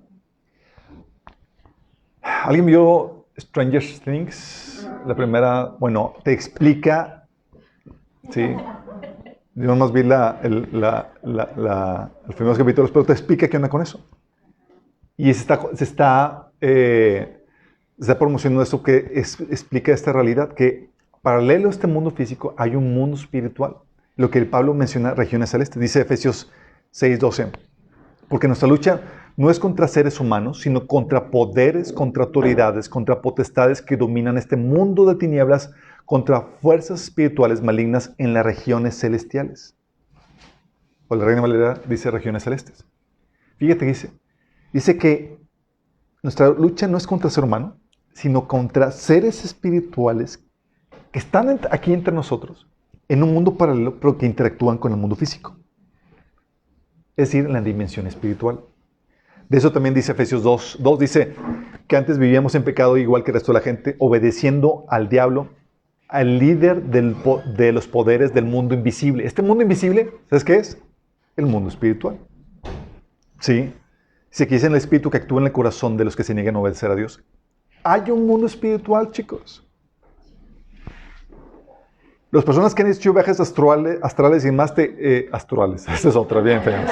¿Alguien vio Stranger Things? La primera, bueno, te explica. Sí, yo nomás vi los primeros capítulos, pero te explica qué onda con eso. Y se está promocionando eso que explica esta realidad, que paralelo a este mundo físico hay un mundo espiritual. Lo que el Pablo menciona, regiones celestes, dice Efesios 6:12. Porque nuestra lucha no es contra seres humanos, sino contra poderes, contra autoridades, contra potestades que dominan este mundo de tinieblas, contra fuerzas espirituales malignas en las regiones celestiales. O la Reina Valera dice regiones celestes. Fíjate que dice que nuestra lucha no es contra el ser humano, sino contra seres espirituales que están aquí entre nosotros, en un mundo paralelo, pero que interactúan con el mundo físico. Es decir, en la dimensión espiritual. De eso también dice Efesios 2:2, dice que antes vivíamos en pecado igual que el resto de la gente, obedeciendo al diablo, al líder de los poderes del mundo invisible. Este mundo invisible, ¿sabes qué es? El mundo espiritual. ¿Sí? Dice que dice en el espíritu que actúa en el corazón de los que se niegan a obedecer a Dios. Hay un mundo espiritual, chicos. Las personas que han hecho viajes astrales y más astrales. Esta es otra, bien fea.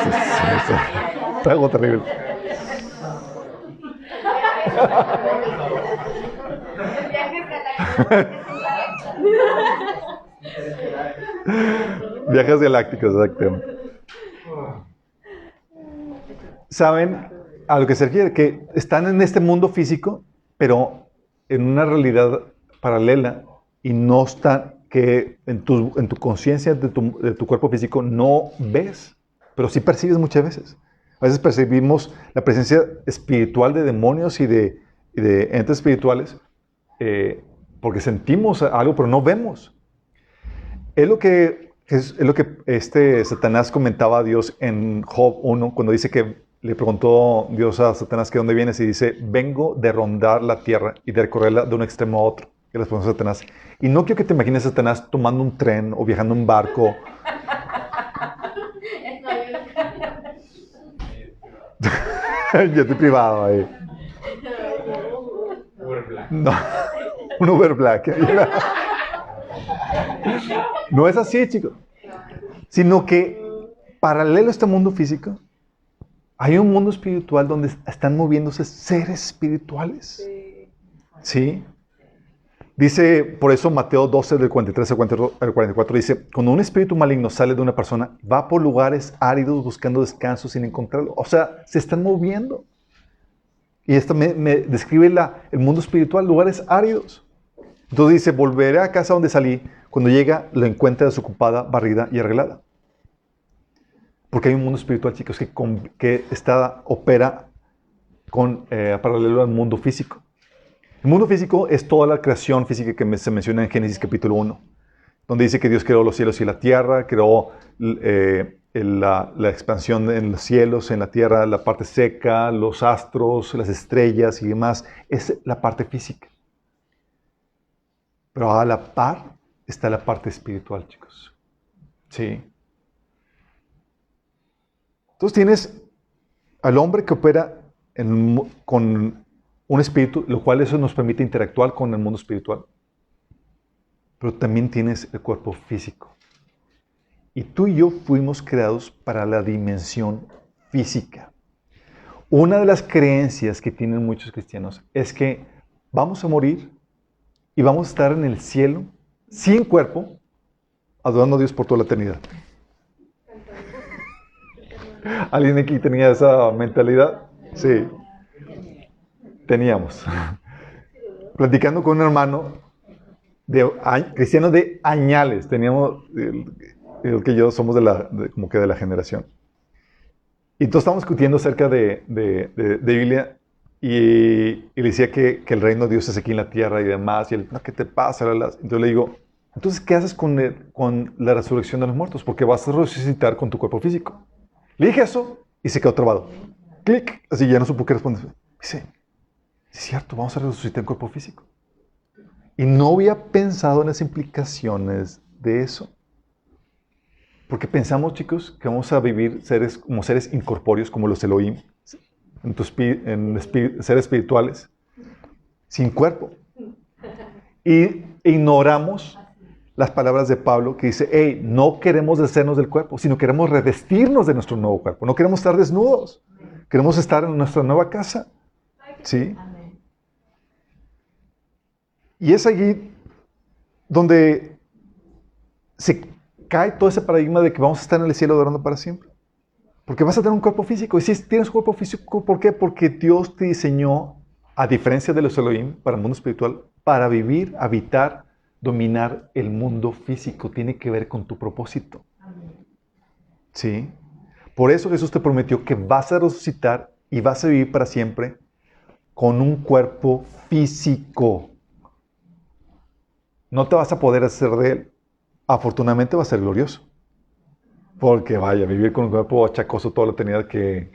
Es algo terrible. Viajes galácticos, exactamente. ¿Saben a lo que se refiere? Que están en este mundo físico, pero en una realidad paralela y no están, que en tu conciencia de tu cuerpo físico no ves, pero sí percibes muchas veces. A veces percibimos la presencia espiritual de demonios y de entes espirituales porque sentimos algo, pero no vemos. Es lo que Satanás comentaba a Dios en Job 1, cuando dice que le preguntó Dios a Satanás que dónde vienes y dice, vengo de rondar la tierra y de recorrerla de un extremo a otro. Y le respondió Satanás, y no quiero que te imagines a Satanás tomando un tren o viajando en un barco. Yo estoy privado ahí. Uber Black. No, un Uber Black. No es así, chicos. Sino que paralelo a este mundo físico, hay un mundo espiritual donde están moviéndose seres espirituales. ¿Sí? Dice, por eso Mateo 12, del 43 al 44, dice, cuando un espíritu maligno sale de una persona, va por lugares áridos buscando descanso sin encontrarlo. O sea, se están moviendo. Y esto me describe el mundo espiritual, lugares áridos. Entonces dice, volveré a casa donde salí. Cuando llega, lo encuentra desocupada, barrida y arreglada. Porque hay un mundo espiritual, chicos, que opera paralelo al mundo físico. El mundo físico es toda la creación física que se menciona en Génesis capítulo 1, donde dice que Dios creó los cielos y la tierra, creó la expansión en los cielos, en la tierra, la parte seca, los astros, las estrellas y demás. Es la parte física. Pero a la par está la parte espiritual, chicos. ¿Sí? Entonces tienes al hombre que opera con un espíritu, lo cual eso nos permite interactuar con el mundo espiritual. Pero también tienes el cuerpo físico. Y tú y yo fuimos creados para la dimensión física. Una de las creencias que tienen muchos cristianos es que vamos a morir y vamos a estar en el cielo sin cuerpo, adorando a Dios por toda la eternidad. ¿Alguien aquí tenía esa mentalidad? Sí. Teníamos. Platicando con un hermano cristiano de añales. Teníamos, el que yo somos como que de la generación. Y entonces estábamos discutiendo acerca de Biblia y le decía que el reino de Dios es aquí en la tierra y demás. Y él, no, ¿qué te pasa? Entonces le digo, entonces, ¿qué haces con la resurrección de los muertos? Porque vas a resucitar con tu cuerpo físico. Le dije eso y se quedó trabado. Clic, así ya no supo qué responder. Dice, es cierto, vamos a resucitar en cuerpo físico. Y no había pensado en las implicaciones de eso. Porque pensamos, chicos, que vamos a vivir como seres incorpóreos, como los Elohim, seres espirituales, sin cuerpo. Y ignoramos las palabras de Pablo que dice, hey, no queremos deshacernos del cuerpo, sino queremos revestirnos de nuestro nuevo cuerpo. No queremos estar desnudos. Queremos estar en nuestra nueva casa. ¿Sí? Y es allí donde se cae todo ese paradigma de que vamos a estar en el cielo adorando para siempre. Porque vas a tener un cuerpo físico. Y si tienes un cuerpo físico, ¿por qué? Porque Dios te diseñó, a diferencia de los Elohim, para el mundo espiritual, para vivir, habitar, dominar el mundo físico. Tiene que ver con tu propósito. ¿Sí? Por eso Jesús te prometió que vas a resucitar y vas a vivir para siempre con un cuerpo físico. No te vas a poder hacer de él. Afortunadamente va a ser glorioso. Porque vaya, vivir con un cuerpo achacoso toda la eternidad que...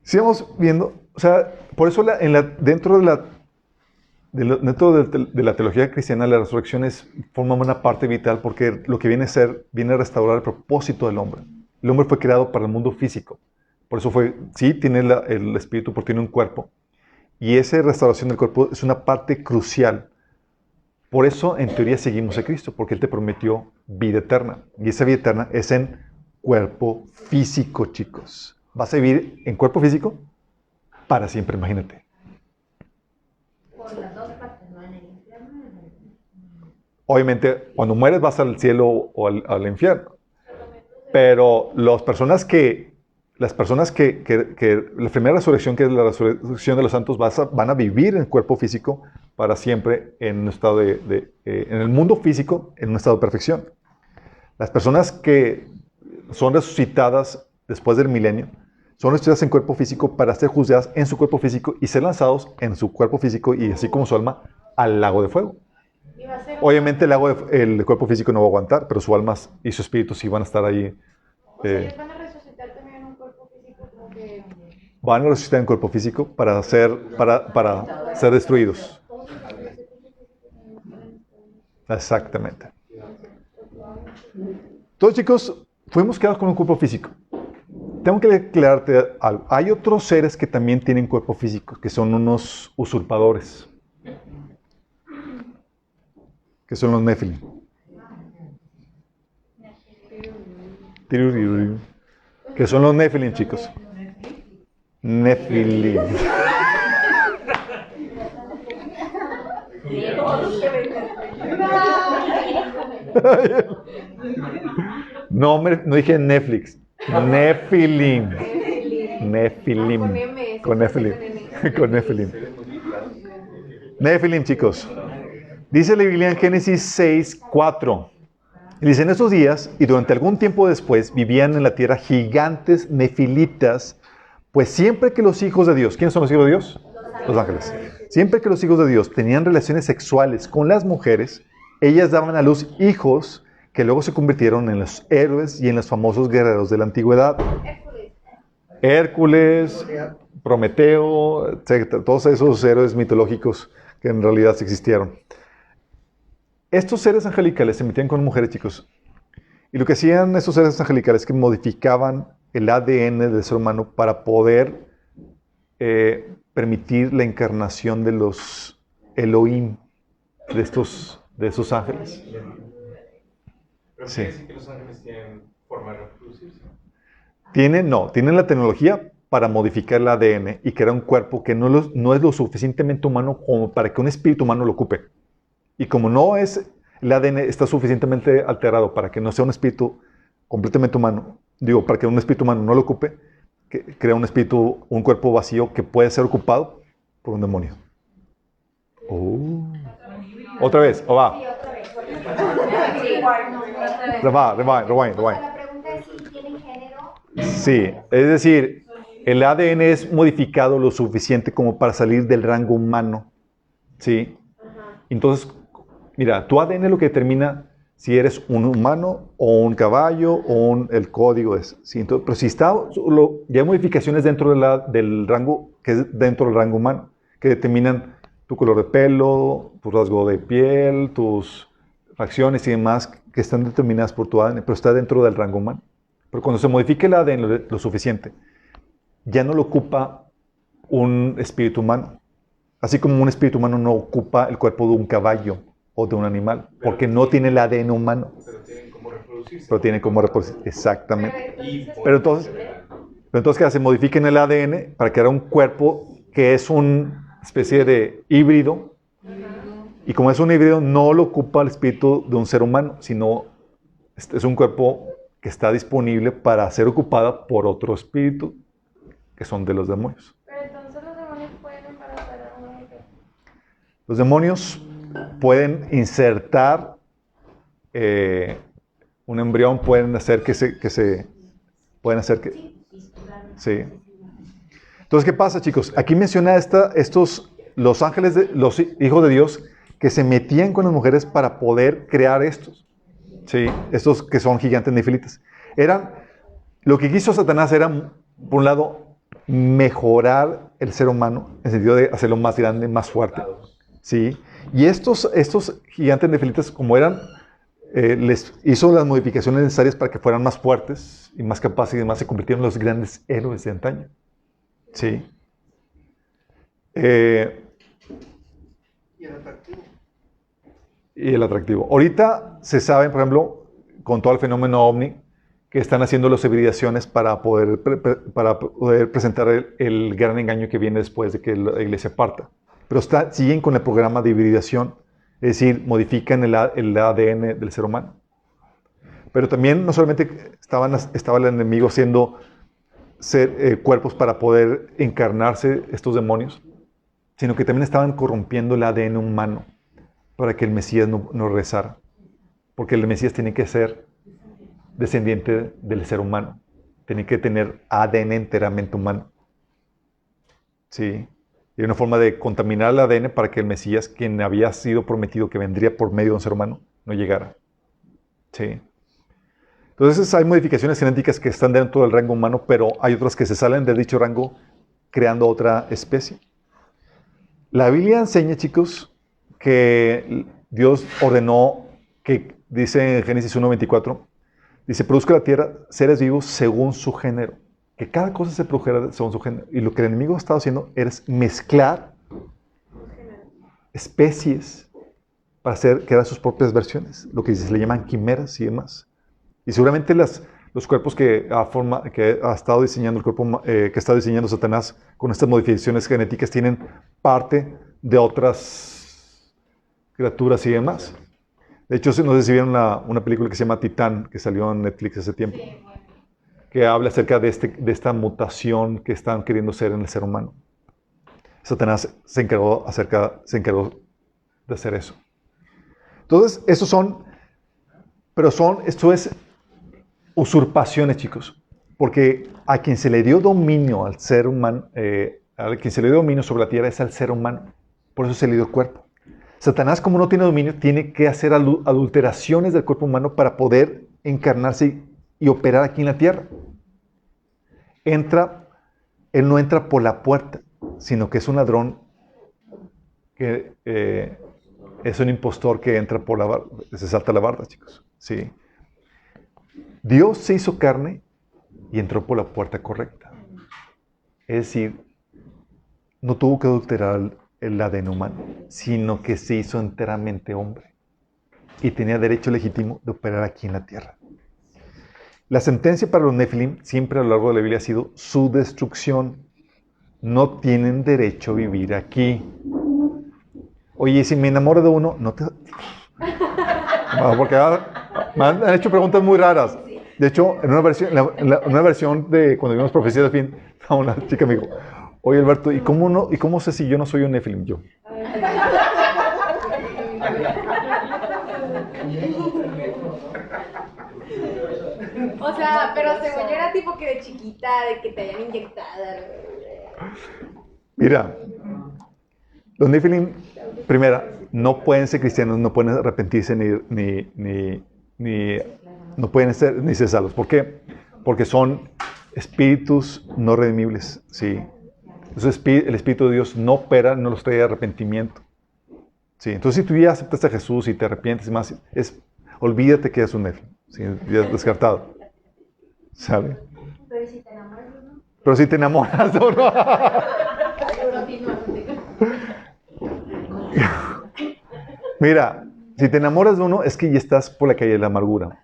Sigamos viendo, o sea, por eso dentro de la teología cristiana, la resurrección forma una parte vital porque lo que viene a restaurar el propósito del hombre. El hombre fue creado para el mundo físico. Por eso sí, tiene el espíritu, porque tiene un cuerpo. Y esa restauración del cuerpo es una parte crucial. Por eso, en teoría, seguimos a Cristo, porque Él te prometió vida eterna. Y esa vida eterna es en cuerpo físico, chicos. Vas a vivir en cuerpo físico para siempre, imagínate. Por las dos partes, ¿no? En el infierno y en el... Obviamente, cuando mueres vas al cielo o al infierno. Pero la primera resurrección, que es la resurrección de los santos, van a vivir en el cuerpo físico para siempre en un estado en el mundo físico, en un estado de perfección. Las personas que son resucitadas después del milenio son resucitadas en cuerpo físico para ser juzgadas en su cuerpo físico y ser lanzados en su cuerpo físico y así como su alma al lago de fuego. Obviamente el cuerpo físico no va a aguantar, pero su alma y su espíritu sí van a estar ahí. O sea, ellos van a resucitar también en un cuerpo físico como que... Van a resucitar en cuerpo físico para ser destruidos. Exactamente. Entonces, chicos, fuimos creados con un cuerpo físico. Tengo que aclararte algo. Hay otros seres que también tienen cuerpo físico, que son unos usurpadores. Que son los Nefilim. Que son los Nefilim, chicos. Nefilim. No, no dije Netflix. Nefilim. Nefilim. Con M. Con Nefilim. Con Nefilim. Nefilim, chicos. Dice la Biblia en Génesis 6:4. Dice, en esos días y durante algún tiempo después vivían en la tierra gigantes nefilitas, pues siempre que los hijos de Dios, ¿quiénes son los hijos de Dios? Los ángeles. Siempre que los hijos de Dios tenían relaciones sexuales con las mujeres, ellas daban a luz hijos que luego se convirtieron en los héroes y en los famosos guerreros de la antigüedad. Hércules, Prometeo, etc. Todos esos héroes mitológicos que en realidad sí existieron. Estos seres angelicales se metían con mujeres, chicos. Y lo que hacían estos seres angelicales es que modificaban el ADN del ser humano para poder permitir la encarnación de los Elohim, de esos ángeles. ¿Pero Sí. quiere decir que los ángeles tienen forma de reproducirse? Tienen la tecnología para modificar el ADN y crear un cuerpo que no es lo suficientemente humano como para que un espíritu humano lo ocupe. Y como no es, el ADN está suficientemente alterado para que no sea un espíritu completamente humano, para que un espíritu humano no lo ocupe, que crea un cuerpo vacío que puede ser ocupado por un demonio. Otra vez, o va. Rewind. La pregunta es si tienen género. Sí, es decir, el ADN es modificado lo suficiente como para salir del rango humano. ¿Sí? Entonces, mira, tu ADN es lo que determina si eres un humano o un caballo o el código es. ¿Sí? Entonces, pero si ya hay modificaciones dentro del rango, que es dentro del rango humano, que determinan tu color de pelo, tu rasgo de piel, tus facciones y demás, que están determinadas por tu ADN, pero está dentro del rango humano. Pero cuando se modifique el ADN lo suficiente, ya no lo ocupa un espíritu humano. Así como un espíritu humano no ocupa el cuerpo de un caballo o de un animal, porque no tiene el ADN humano. Pero tienen cómo reproducirse. Pero tiene como reproducir. Exactamente. Y Pero entonces ¿qué hace? Modifiquen el ADN para crear un cuerpo que es una especie de híbrido. Y como es un híbrido, no lo ocupa el espíritu de un ser humano, sino es un cuerpo que está disponible para ser ocupada por otro espíritu, que son de los demonios. Pero entonces los demonios pueden embarazar a una mujer. Los demonios pueden insertar un embrión, pueden hacer pueden hacer que... Sí. Entonces, ¿qué pasa, chicos? Aquí menciona los ángeles, los hijos de Dios, que se metían con las mujeres para poder crear estos. Sí, estos que son gigantes nefilitas. Lo que quiso Satanás era, por un lado, mejorar el ser humano, en el sentido de hacerlo más grande, más fuerte. Sí. Y estos gigantes nefilitas, como les hizo las modificaciones necesarias para que fueran más fuertes y más capaces y demás, se convirtieron en los grandes héroes de antaño. Sí. Y el atractivo. Ahorita se sabe, por ejemplo, con todo el fenómeno OVNI, que están haciendo las hibridaciones para poder presentar el gran engaño que viene después de que la iglesia parta. Pero siguen con el programa de hibridación, es decir, modifican el ADN del ser humano. Pero también no solamente estaba el enemigo haciendo cuerpos para poder encarnarse estos demonios, sino que también estaban corrompiendo el ADN humano para que el Mesías no rezara. Porque el Mesías tiene que ser descendiente del ser humano. Tiene que tener ADN enteramente humano. Sí. Y una forma de contaminar el ADN para que el Mesías, quien había sido prometido que vendría por medio de un ser humano, no llegara. Sí. Entonces hay modificaciones genéticas que están dentro del rango humano, pero hay otras que se salen de dicho rango creando otra especie. La Biblia enseña, chicos, que Dios ordenó, que dice en Génesis 1:24, dice, produzca la tierra seres vivos según su género. Que cada cosa se produjera según su género. Y lo que el enemigo ha estado haciendo es mezclar especies para crear sus propias versiones. Lo que se le llaman quimeras y demás. Y seguramente los cuerpos que ha estado diseñando que está diseñando Satanás con estas modificaciones genéticas tienen parte de otras criaturas y demás. De hecho, no sé si vieron una película que se llama Titán, que salió en Netflix hace tiempo, Sí, bueno. que habla acerca de esta mutación que están queriendo ser en el ser humano. Satanás se encargó de hacer eso. Entonces, esto es usurpaciones, chicos. Porque a quien se le dio dominio al ser humano, a quien se le dio dominio sobre la tierra es al ser humano. Por eso se le dio cuerpo. Satanás, como no tiene dominio, tiene que hacer adulteraciones del cuerpo humano para poder encarnarse y operar aquí en la tierra. Él no entra por la puerta, sino que es un ladrón, que es un impostor que entra por la barda, se salta la barda, chicos. Sí. Dios se hizo carne y entró por la puerta correcta. Es decir, no tuvo que adulterar el ADN humano, sino que se hizo enteramente hombre y tenía derecho legítimo de operar aquí en la tierra. La sentencia para los Nefilim siempre a lo largo de la Biblia ha sido su destrucción. No tienen derecho a vivir aquí. Oye, si me enamoro de uno, no te... No, porque me han hecho preguntas muy raras. De hecho, en una versión de cuando vimos Profecía del Fin, una chica me dijo, oye Alberto, ¿y cómo sé si yo no soy un Nefilim? Yo. O sea, pero según yo era tipo que de chiquita, de que te hayan inyectado. Mira, los Nefilim, primera, no pueden ser cristianos, no pueden arrepentirse no pueden ser salvos. ¿Por qué? Porque son espíritus no redimibles, ¿sí? Entonces el Espíritu de Dios no opera, no los trae arrepentimiento. ¿Sí? Entonces si tú ya aceptas a Jesús y te arrepientes más, olvídate que eres un Nefilim, ¿sí? Ya es descartado. ¿Sabe? Pero si te enamoras de uno. Pero si te enamoras de uno. Mira, si te enamoras de uno, es que ya estás por la calle de la amargura.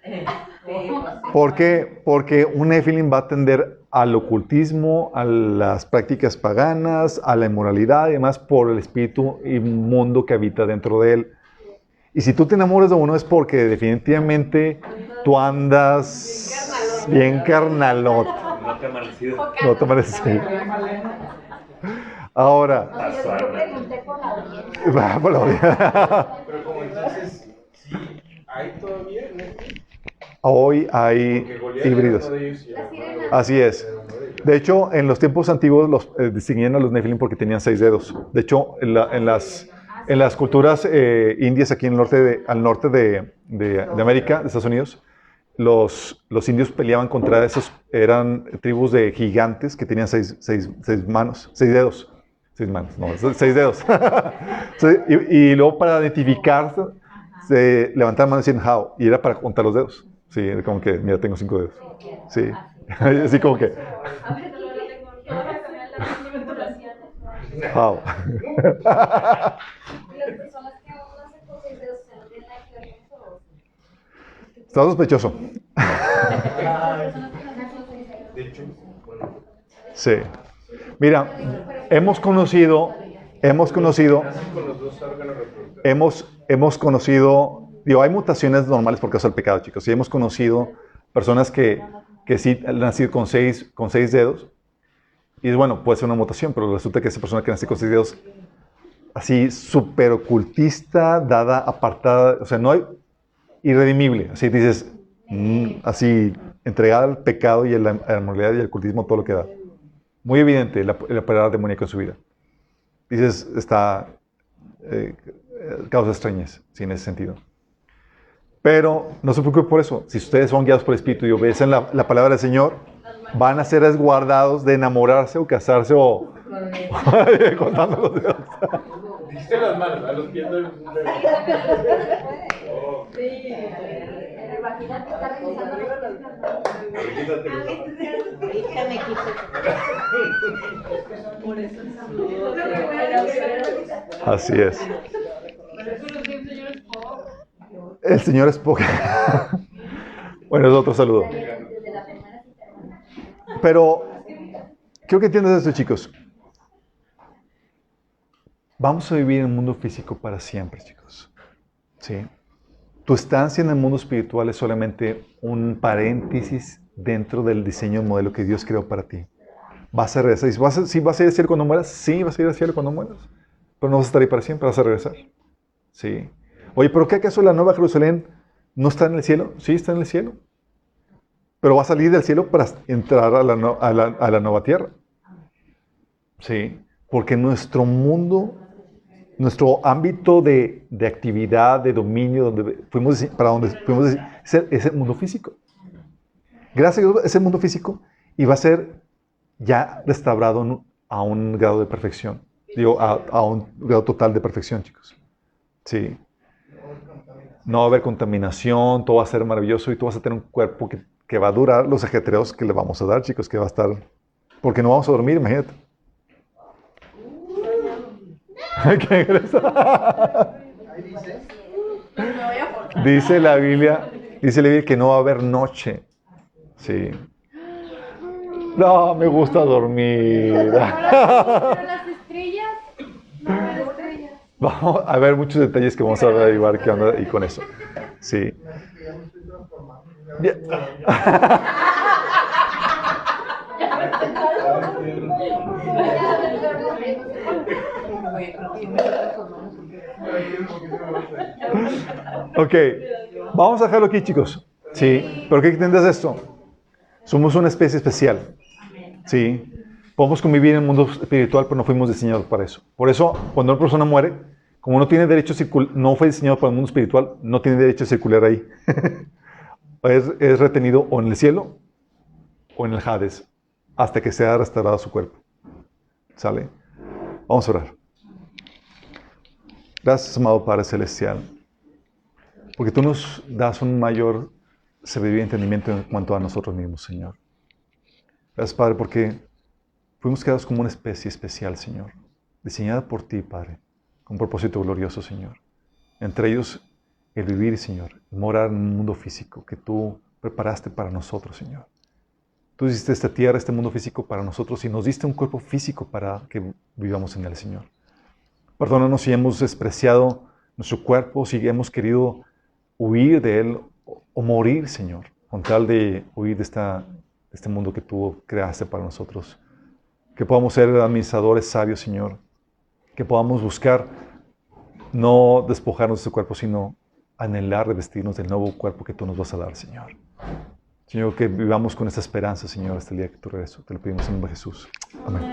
¿Por qué? Porque un Nefilim va a tender al ocultismo, a las prácticas paganas, a la inmoralidad y demás por el espíritu inmundo que habita dentro de él. Y si tú te enamoras de uno es porque definitivamente tú andas bien carnalot. No te ha amanecido. No te parece. Ahora, Yo pregunté por la audiencia. va por la orilla. Pero como entonces, sí, hay todavía Netflix. Hoy hay Porque Goliat híbridos. era uno de ellos y era uno de- Así es. era uno de ellos. De hecho, en los tiempos antiguos los distinguían a los Nefilim porque tenían 6 dedos. De hecho, en las culturas indias aquí en al norte de América, de Estados Unidos, los indios peleaban contra eran tribus de gigantes que tenían 6 manos, 6 dedos. 6 manos, no, 6 dedos. Sí, y luego para identificarse, se levantaban manos y decían how, y era para contar los dedos. Sí, era como que, mira, tengo 5 dedos. Sí, así como que, A ver, la tecnología va a cambiar las manipulaciones. how. Las personas que aún no hacen cosas de ustedes no tienen nada que ver con eso. Está sospechoso. De hecho, bueno, Sí. Mira, hemos conocido, nacen con los dos órganos reproductores. hemos conocido, digo, hay mutaciones normales por causa del pecado, chicos. Y hemos conocido personas que sí han nacido con seis dedos. Y bueno, puede ser una mutación, pero resulta que esa persona que nació con 6 dedos, así súper ocultista, dada, apartada, o sea, no hay irredimible. Así dices, así, entregada al pecado y a la moralidad y al ocultismo, todo lo que da. Muy evidente el operar demoníaco en su vida. Dices, causa extrañez, sí, en ese sentido. Pero no se preocupe por eso. Si ustedes son guiados por el Espíritu y obedecen la palabra del Señor, van a ser resguardados de enamorarse o casarse o contando los dedos. Dijiste las manos, a los pies del bebé. Oh, Sí. Imagínate estar revisando pero quítate los- ahorita me quito. Por eso Así es. Pero eso lo dice el señor Spock. El Señor es poco. Bueno, es otro saludo. desde la primera cita. Pero creo que entiendes esto, chicos. Vamos a vivir en un mundo físico para siempre, chicos. ¿Sí? Tu estancia en el mundo espiritual es solamente un paréntesis dentro del diseño modelo que Dios creó para ti. Vas a regresar. ¿Sí vas a ir al cielo cuando mueras? Sí, vas a ir al cielo cuando mueras. Pero no vas a estar ahí para siempre, vas a regresar. Sí. Oye, ¿pero qué acaso la Nueva Jerusalén no está en el cielo? Sí, está en el cielo. Pero va a salir del cielo para entrar a la nueva tierra. Sí. Porque nuestro mundo, nuestro ámbito de actividad, de dominio, para donde fuimos, es el mundo físico. Gracias a Dios es el mundo físico y va a ser ya restaurado a un grado de perfección. Digo, a un grado total de perfección, chicos. Sí. No va a haber contaminación, todo va a ser maravilloso y tú vas a tener un cuerpo que va a durar los ajetreos que le vamos a dar, chicos, que va a estar... Porque no vamos a dormir, imagínate. ¿Qué crees? Ahí dice. Dice la Biblia que no va a haber noche. Sí. No, me gusta dormir. Pero las estrellas, no hay estrellas. Vamos a ver muchos detalles que vamos a derivar que anda y con eso. Sí. Ya me estoy transformando. Ya. Ok, vamos a dejarlo aquí, chicos. Sí, pero ¿qué entiendes de esto? Somos una especie especial. Sí, podemos convivir en el mundo espiritual, pero no fuimos diseñados para eso. Por eso, cuando una persona muere, como no tiene derecho a circular, no fue diseñado para el mundo espiritual, no tiene derecho a circular ahí. es retenido o en el cielo o en el Hades, hasta que sea restaurado su cuerpo. ¿Sale? Vamos a orar. Gracias, amado Padre Celestial, porque tú nos das un mayor sabiduría y entendimiento en cuanto a nosotros mismos, Señor. Gracias, Padre, porque fuimos creados como una especie especial, Señor, diseñada por ti, Padre, con un propósito glorioso, Señor. Entre ellos, el vivir, Señor, el morar en un mundo físico que tú preparaste para nosotros, Señor. Tú hiciste esta tierra, este mundo físico para nosotros y nos diste un cuerpo físico para que vivamos en él, Señor. Perdónanos si hemos despreciado nuestro cuerpo, si hemos querido huir de él o morir, Señor, con tal de huir de este mundo que tú creaste para nosotros. Que podamos ser administradores sabios, Señor. Que podamos buscar no despojarnos de este cuerpo, sino anhelar revestirnos del nuevo cuerpo que tú nos vas a dar, Señor. Señor, que vivamos con esta esperanza, Señor, hasta el día que tú regreses. Te lo pedimos en el nombre de Jesús. Amén.